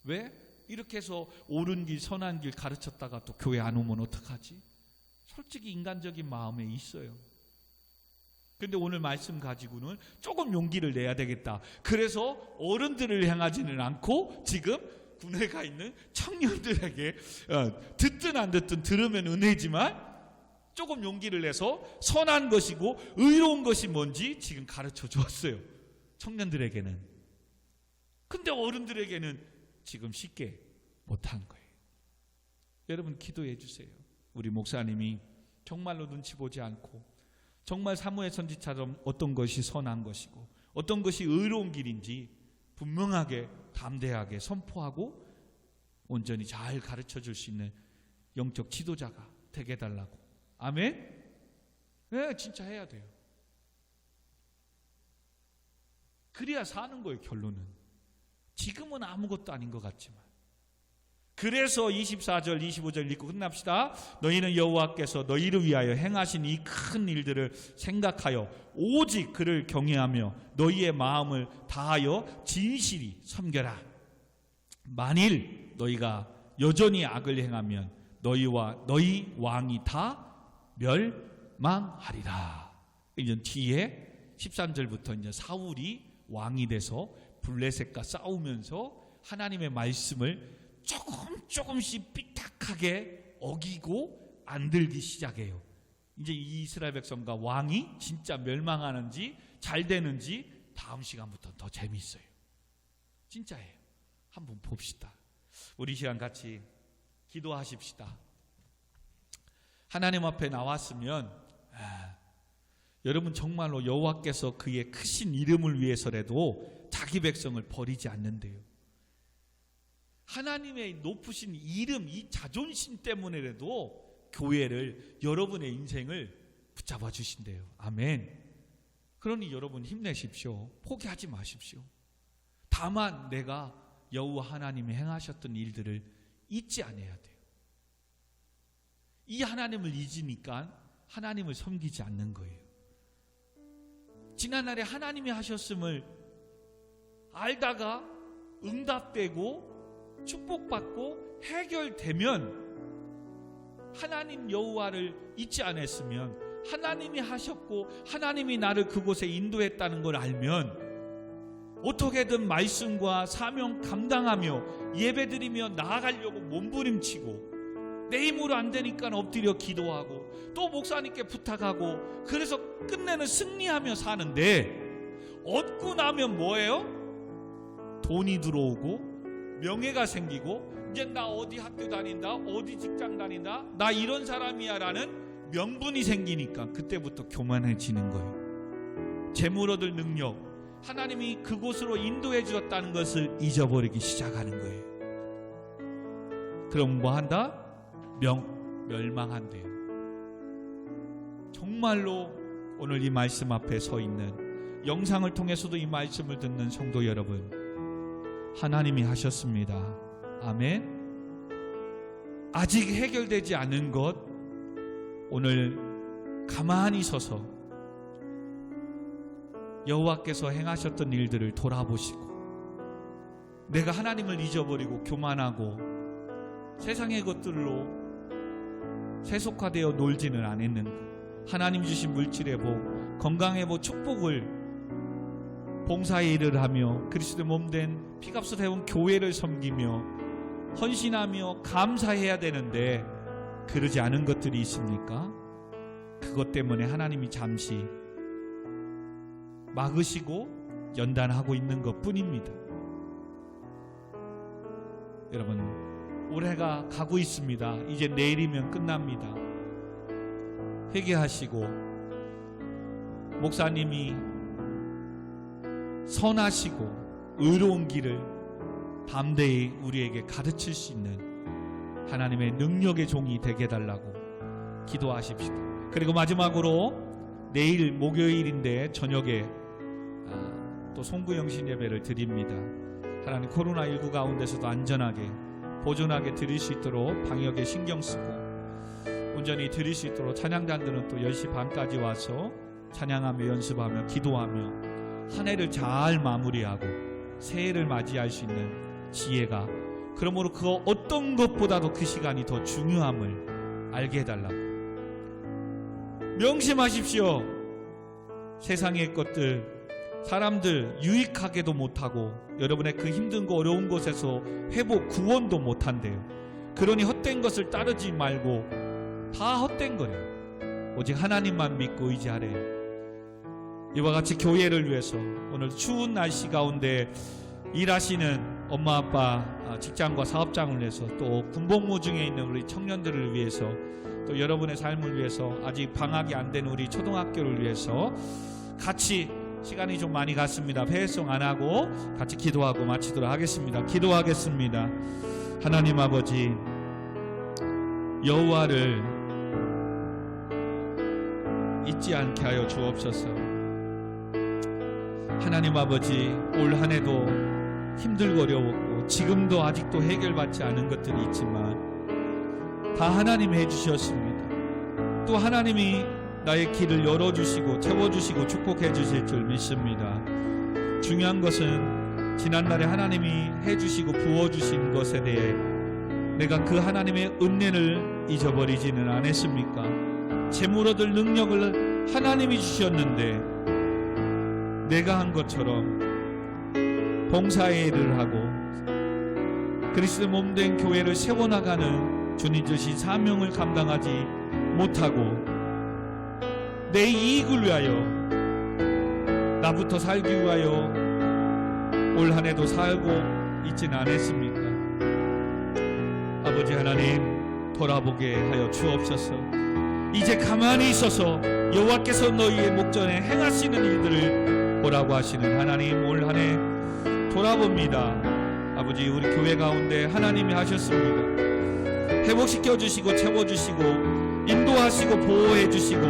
왜? 이렇게 해서 옳은 길 선한 길 가르쳤다가 또 교회 안 오면 어떡하지? 솔직히 인간적인 마음에 있어요. 근데 오늘 말씀 가지고는 조금 용기를 내야 되겠다. 그래서 어른들을 향하지는 않고 지금 군에 가 있는 청년들에게 듣든 안 듣든 들으면 은혜지만 조금 용기를 내서 선한 것이고 의로운 것이 뭔지 지금 가르쳐 주었어요. 청년들에게는. 근데 어른들에게는 지금 쉽게 못한 거예요. 여러분 기도해 주세요. 우리 목사님이 정말로 눈치 보지 않고 정말 사무엘 선지처럼 어떤 것이 선한 것이고 어떤 것이 의로운 길인지 분명하게 담대하게 선포하고 온전히 잘 가르쳐 줄 수 있는 영적 지도자가 되게 해달라고. 아멘? 네, 진짜 해야 돼요. 그래야 사는 거예요. 결론은. 지금은 아무것도 아닌 것 같지만. 그래서 24절 25절 읽고 끝납시다. 너희는 여호와께서 너희를 위하여 행하신 이 큰 일들을 생각하여 오직 그를 경외하며 너희의 마음을 다하여 진실이 섬겨라. 만일 너희가 여전히 악을 행하면 너희와 너희 왕이 다 멸망하리라. 이제 뒤에 13절부터 이제 사울이 왕이 돼서 블레셋과 싸우면서 하나님의 말씀을 조금씩 삐딱하게 어기고 안 들기 시작해요. 이제 이 이스라엘 백성과 왕이 진짜 멸망하는지 잘 되는지 다음 시간부터 더 재미있어요. 진짜예요. 한번 봅시다. 우리 시간 같이 기도하십시다. 하나님 앞에 나왔으면 여러분 정말로 여호와께서 그의 크신 이름을 위해서라도 자기 백성을 버리지 않는데요. 하나님의 높으신 이름, 이 자존심 때문에라도 교회를, 여러분의 인생을 붙잡아 주신대요. 아멘. 그러니 여러분 힘내십시오. 포기하지 마십시오. 다만 내가 여호와 하나님이 행하셨던 일들을 잊지 않아야 돼요. 이 하나님을 잊으니까 하나님을 섬기지 않는 거예요. 지난날에 하나님이 하셨음을 알다가 응답되고 축복받고 해결되면 하나님 여호와를 잊지 않았으면, 하나님이 하셨고 하나님이 나를 그곳에 인도했다는 걸 알면 어떻게든 말씀과 사명 감당하며 예배드리며 나아가려고 몸부림치고 내 힘으로 안 되니까 엎드려 기도하고 또 목사님께 부탁하고 그래서 끝내는 승리하며 사는데 얻고 나면 뭐예요? 돈이 들어오고 명예가 생기고 이제 나 어디 학교 다닌다, 어디 직장 다닌다, 나 이런 사람이야 라는 명분이 생기니까 그때부터 교만해지는 거예요. 재물 얻을 능력, 하나님이 그곳으로 인도해 주었다는 것을 잊어버리기 시작하는 거예요. 그럼 뭐 한다? 멸망한대요. 정말로 오늘 이 말씀 앞에 서 있는, 영상을 통해서도 이 말씀을 듣는 성도 여러분, 하나님이 하셨습니다. 아멘. 아직 해결되지 않은 것, 오늘 가만히 서서 여호와께서 행하셨던 일들을 돌아보시고 내가 하나님을 잊어버리고 교만하고 세상의 것들로 세속화되어 놀지는 않았는가, 하나님 주신 물질의 복, 건강의 복, 축복을 봉사의 일을 하며 그리스도의 몸된 피값을 해온 교회를 섬기며 헌신하며 감사해야 되는데 그러지 않은 것들이 있습니까? 그것 때문에 하나님이 잠시 막으시고 연단하고 있는 것뿐입니다. 여러분, 올해가 가고 있습니다. 이제 내일이면 끝납니다. 회개하시고 목사님이 선하시고 의로운 길을 담대히 우리에게 가르칠 수 있는 하나님의 능력의 종이 되게 해달라고 기도하십시다. 그리고 마지막으로 내일 목요일인데 저녁에 또 송구영신 예배를 드립니다. 하나님 코로나19 가운데서도 안전하게 보존하게 드릴 수 있도록 방역에 신경 쓰고 온전히 드릴 수 있도록 찬양단들은 또 10시 반까지 와서 찬양하며 연습하며 기도하며 한 해를 잘 마무리하고 새해를 맞이할 수 있는 지혜가, 그러므로 그 어떤 것보다도 그 시간이 더 중요함을 알게 해달라고. 명심하십시오. 세상의 것들, 사람들 유익하게도 못하고 여러분의 그 힘든 거 어려운 곳에서 회복 구원도 못한대요. 그러니 헛된 것을 따르지 말고 다 헛된 거래요. 오직 하나님만 믿고 의지하래요. 이와 같이 교회를 위해서 오늘 추운 날씨 가운데 일하시는 엄마 아빠 직장과 사업장을 위해서 또 군복무 중에 있는 우리 청년들을 위해서 또 여러분의 삶을 위해서 아직 방학이 안 된 우리 초등학교를 위해서 같이 시간이 좀 많이 갔습니다. 회의송 안 하고 같이 기도하고 마치도록 하겠습니다. 기도하겠습니다. 하나님 아버지, 여호와를 잊지 않게 하여 주옵소서. 하나님 아버지, 올 한 해도 힘들고 어려웠고 지금도 아직도 해결받지 않은 것들이 있지만 다 하나님이 해주셨습니다. 또 하나님이 나의 길을 열어주시고 채워주시고 축복해 주실 줄 믿습니다. 중요한 것은 지난날에 하나님이 해주시고 부어주신 것에 대해 내가 그 하나님의 은혜를 잊어버리지는 않았습니까? 재물 얻을 능력을 하나님이 주셨는데 내가 한 것처럼 봉사의 일을 하고 그리스도의 몸된 교회를 세워나가는 주님 주신 사명을 감당하지 못하고 내 이익을 위하여 나부터 살기 위하여 올 한 해도 살고 있지는 않았습니까? 아버지 하나님, 돌아보게 하여 주옵소서. 이제 가만히 있어서 여호와께서 너희의 목전에 행하시는 일들을 보라고 하시는 하나님, 올 한 해 돌아봅니다. 아버지, 우리 교회 가운데 하나님이 하셨습니다. 회복시켜 주시고 채워주시고 인도하시고 보호해 주시고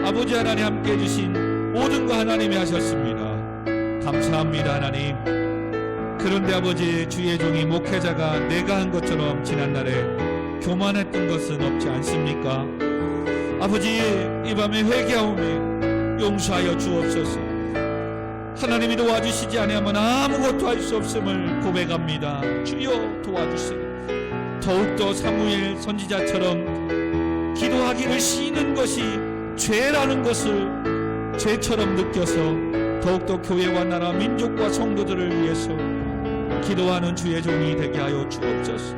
아버지 하나님 함께 해주신 모든 거 하나님이 하셨습니다. 감사합니다 하나님. 그런데 아버지, 주의 종이 목회자가 내가 한 것처럼 지난날에 교만했던 것은 없지 않습니까? 아버지, 이 밤에 회개하오며 용서하여 주옵소서. 하나님이 도와주시지 아니하면 아무것도 할 수 없음을 고백합니다. 주여 도와주세요. 더욱더 사무엘 선지자처럼 기도하기를 쉬는 것이 죄라는 것을 죄처럼 느껴서 더욱더 교회와 나라 민족과 성도들을 위해서 기도하는 주의 종이 되게 하여 주옵소서.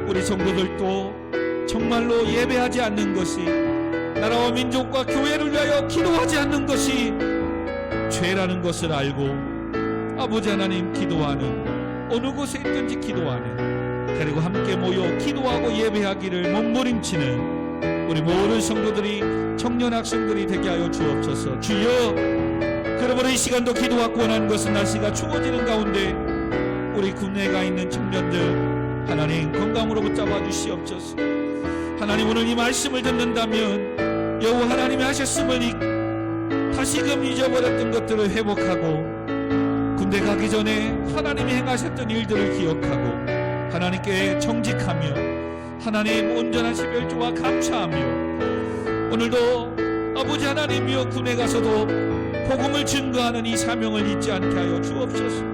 우리 성도들도 정말로 예배하지 않는 것이, 나라와 민족과 교회를 위하여 기도하지 않는 것이 죄라는 것을 알고 아버지 하나님, 기도하는, 어느 곳에 있든지 기도하는, 그리고 함께 모여 기도하고 예배하기를 몸부림치는 우리 모든 성도들이, 청년 학생들이 되게 하여 주옵소서. 주여, 그러므로 이 시간도 기도하고 원하는 것은 날씨가 추워지는 가운데 우리 국내에 있는 청년들 하나님 건강으로 붙잡아 주시옵소서. 하나님, 오늘 이 말씀을 듣는다면 여호와 하나님이 하셨음을 다시금 잊어버렸던 것들을 회복하고 군대 가기 전에 하나님이 행하셨던 일들을 기억하고 하나님께 정직하며 하나님 온전한 십일조와 감사하며 오늘도 아버지 하나님이여 군에 가서도 복음을 증거하는 이 사명을 잊지 않게 하여 주옵소서.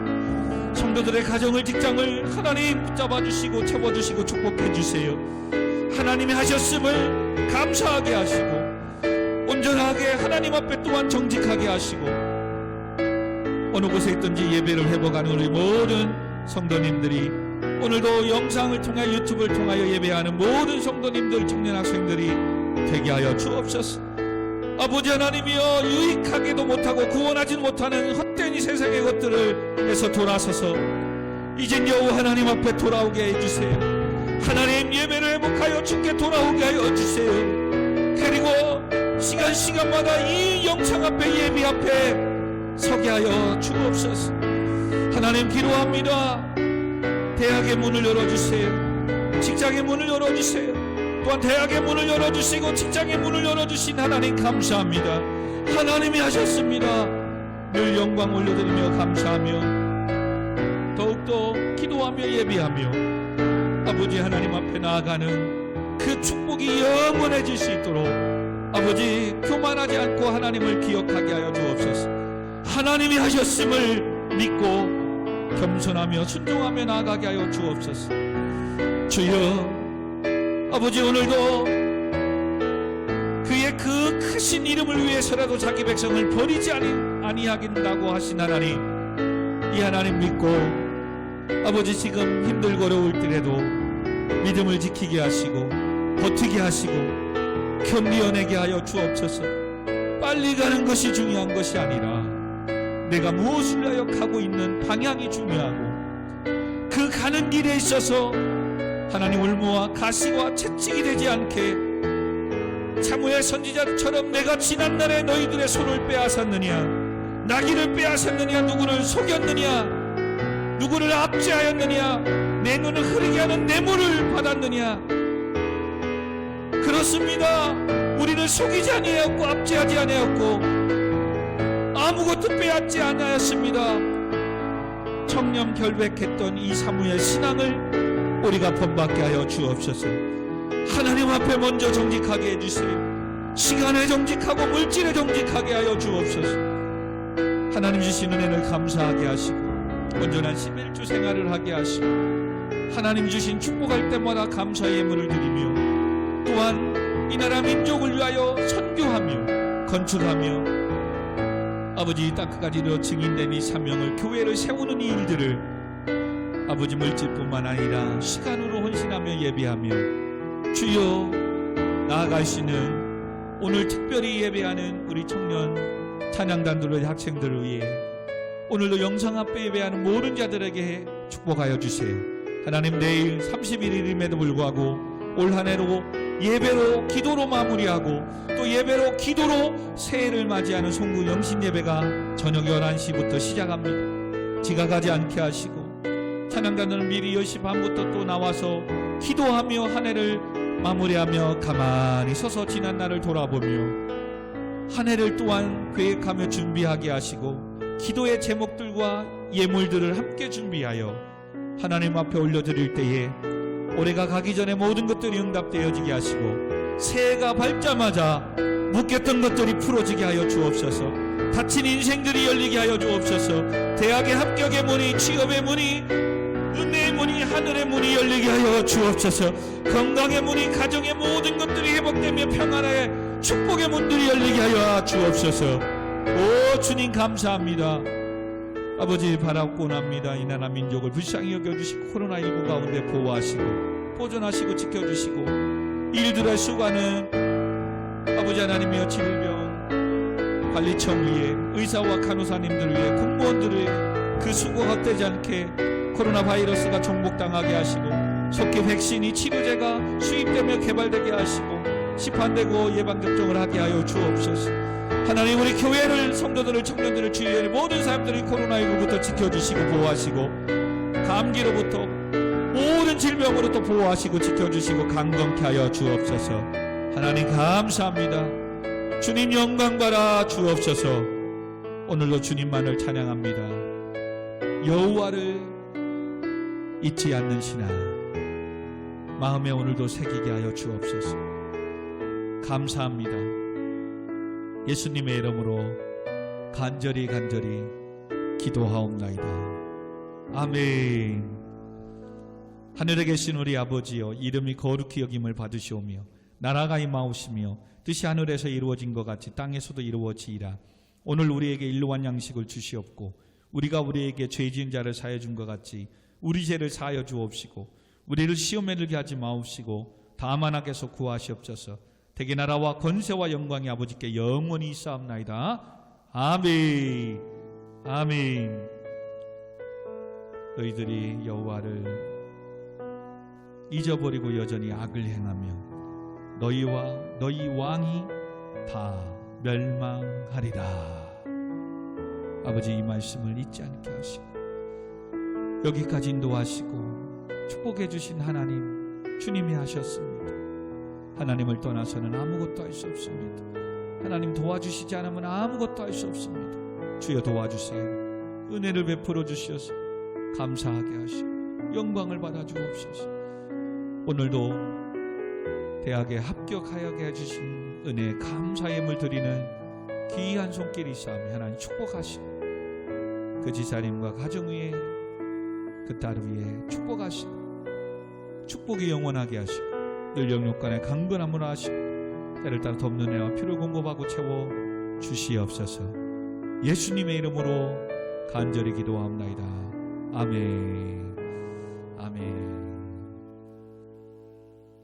성도들의 가정을, 직장을 하나님 붙잡아 주시고 채워주시고 축복해 주세요. 하나님이 하셨음을 감사하게 하시고 온전하게 하나님 앞에 또한 정직하게 하시고 어느 곳에 있든지 예배를 회복하는 우리 모든 성도님들이, 오늘도 영상을 통해 유튜브를 통하여 예배하는 모든 성도님들, 청년 학생들이 되게 하여 주옵소서. 아버지 하나님이여, 유익하게도 못하고 구원하지 못하는 헛된 이 세상의 것들을 해서 돌아서서 이젠 여호와 하나님 앞에 돌아오게 해주세요. 하나님, 예배를 회복하여 주께 돌아오게 하여 주세요. 그리고 시간마다 이 영창 앞에, 예배 앞에 서게 하여 주옵소서. 하나님, 기도합니다. 대학의 문을 열어주세요. 직장의 문을 열어주세요. 또한 대학의 문을 열어주시고 직장의 문을 열어주신 하나님 감사합니다. 하나님이 하셨습니다. 늘 영광 올려드리며 감사하며 더욱더 기도하며 예배하며 아버지 하나님 앞에 나아가는 그 축복이 영원해질 수 있도록 아버지, 교만하지 않고 하나님을 기억하게 하여 주옵소서. 하나님이 하셨음을 믿고 겸손하며 순종하며 나아가게 하여 주옵소서. 주여, 아버지, 오늘도 그의 그 크신 이름을 위해서라도 자기 백성을 버리지 아니하긴다고 하신 하나님, 이 하나님 믿고 아버지, 지금 힘들고 어려울 때라도 믿음을 지키게 하시고 버티게 하시고 견디어내게 하여 주옵소서. 빨리 가는 것이 중요한 것이 아니라 내가 무엇을 위하여 가고 있는 방향이 중요하고 그 가는 길에 있어서 하나님 올무와 가시와 채찍이 되지 않게 사무엘 선지자처럼 내가 지난날에 너희들의 손을 빼앗았느냐, 나귀를 빼앗았느냐, 누구를 속였느냐, 누구를 압제하였느냐, 내 눈을 흐리게 하는 뇌물을 받았느냐. 그렇습니다. 우리를 속이지 아니하였고 압제하지 아니하였고 아무것도 빼앗지 아니하였습니다. 청렴 결백했던 이 사무엘 신앙을 우리가 본받게 하여 주옵소서. 하나님 앞에 먼저 정직하게 해주세요. 시간에 정직하고 물질에 정직하게 하여 주옵소서. 하나님 주신 은혜를 감사하게 하시고 온전한 11주 생활을 하게 하시고 하나님 주신 축복할 때마다 감사의 예물을 드리며 또한 이 나라 민족을 위하여 선교하며 건축하며 아버지 이 땅끝까지 이르러 증인된 이 사명을, 교회를 세우는 이 일들을 아버지 물질뿐만 아니라 시간으로 헌신하며 예배하며 주여 나아가시는 오늘 특별히 예배하는 우리 청년 찬양단들의 학생들을 위해 오늘도 영상 앞에 예배하는 모든 자들에게 축복하여 주세요. 하나님 내일 31일임에도 불구하고 올 한 해로 예배로 기도로 마무리하고 또 예배로 기도로 새해를 맞이하는 송구 영신 예배가 저녁 11시부터 시작합니다. 지각하지 않게 하시고 찬양단은 미리 10시 반부터 또 나와서 기도하며 한 해를 마무리하며 가만히 서서 지난 날을 돌아보며 한 해를 또한 계획하며 준비하게 하시고 기도의 제목들과 예물들을 함께 준비하여 하나님 앞에 올려드릴 때에 올해가 가기 전에 모든 것들이 응답되어지게 하시고 새해가 밝자마자 묶였던 것들이 풀어지게 하여 주옵소서. 닫힌 인생들이 열리게 하여 주옵소서. 대학의 합격의 문이, 취업의 문이, 은혜의 문이, 하늘의 문이 열리게 하여 주옵소서. 건강의 문이, 가정의 모든 것들이 회복되며 평안의 축복의 문들이 열리게 하여 주옵소서. 오 주님 감사합니다. 아버지 바라고 납니다. 이 나라 민족을 불쌍히 여겨주시고 코로나19 가운데 보호하시고 보존하시고 지켜주시고 일들의 수고하는 아버지 하나님이여 질병 관리청 위에 의사와 간호사님들 위해 공무원들의 그 수고가 헛되지 않게 코로나 바이러스가 정복당하게 하시고 속히 백신이 치료제가 수입되며 개발되게 하시고 시판되고 예방접종을 하게 하여 주옵소서. 하나님 우리 교회를, 성도들을, 청년들을, 주위의 모든 사람들이 코로나19부터 지켜주시고 보호하시고 감기로부터 모든 질병으로부터 보호하시고 지켜주시고 강건케 하여 주옵소서. 하나님 감사합니다. 주님 영광 받아 주옵소서. 오늘도 주님만을 찬양합니다. 여호와를 잊지 않는 신앙 마음에 오늘도 새기게 하여 주옵소서. 감사합니다. 예수님의 이름으로 간절히 기도하옵나이다. 아멘. 하늘에 계신 우리 아버지여, 이름이 거룩히 여김을 받으시오며 나라가 임하오시며 뜻이 하늘에서 이루어진 것 같이 땅에서도 이루어지이다. 오늘 우리에게 일용할 양식을 주시옵고 우리가 우리에게 죄 지은 자를 사하여 준 것 같이 우리 죄를 사하여 주옵시고 우리를 시험에 들게 하지 마옵시고 다만 악에서 구하시옵소서. 대개 나라와 권세와 영광이 아버지께 영원히 있사옵나이다. 아멘. 아멘. 너희들이 여호와를 잊어버리고 여전히 악을 행하며 너희와 너희 왕이 다 멸망하리라. 아버지 이 말씀을 잊지 않게 하시고 여기까지 인도하시고 축복해 주신 하나님 주님이 하셨습니다. 하나님을 떠나서는 아무것도 할 수 없습니다. 하나님 도와주시지 않으면 아무것도 할 수 없습니다. 주여 도와주세요. 은혜를 베풀어 주셔서 감사하게 하시고 영광을 받아 주옵소서. 오늘도 대학에 합격하게 해주신 은혜 감사의 예물 드리는 귀한 손길이 있사오며 하나님 축복하시고 그 지사님과 가정 위에 그 딸 위에 축복하시고 축복이 영원하게 하시고 늘 영육간에 강건함을 하시고 때를 따라 덮는 애와 피를 공급하고 채워 주시옵소서. 예수님의 이름으로 간절히 기도하옵나이다. 아멘. 아멘.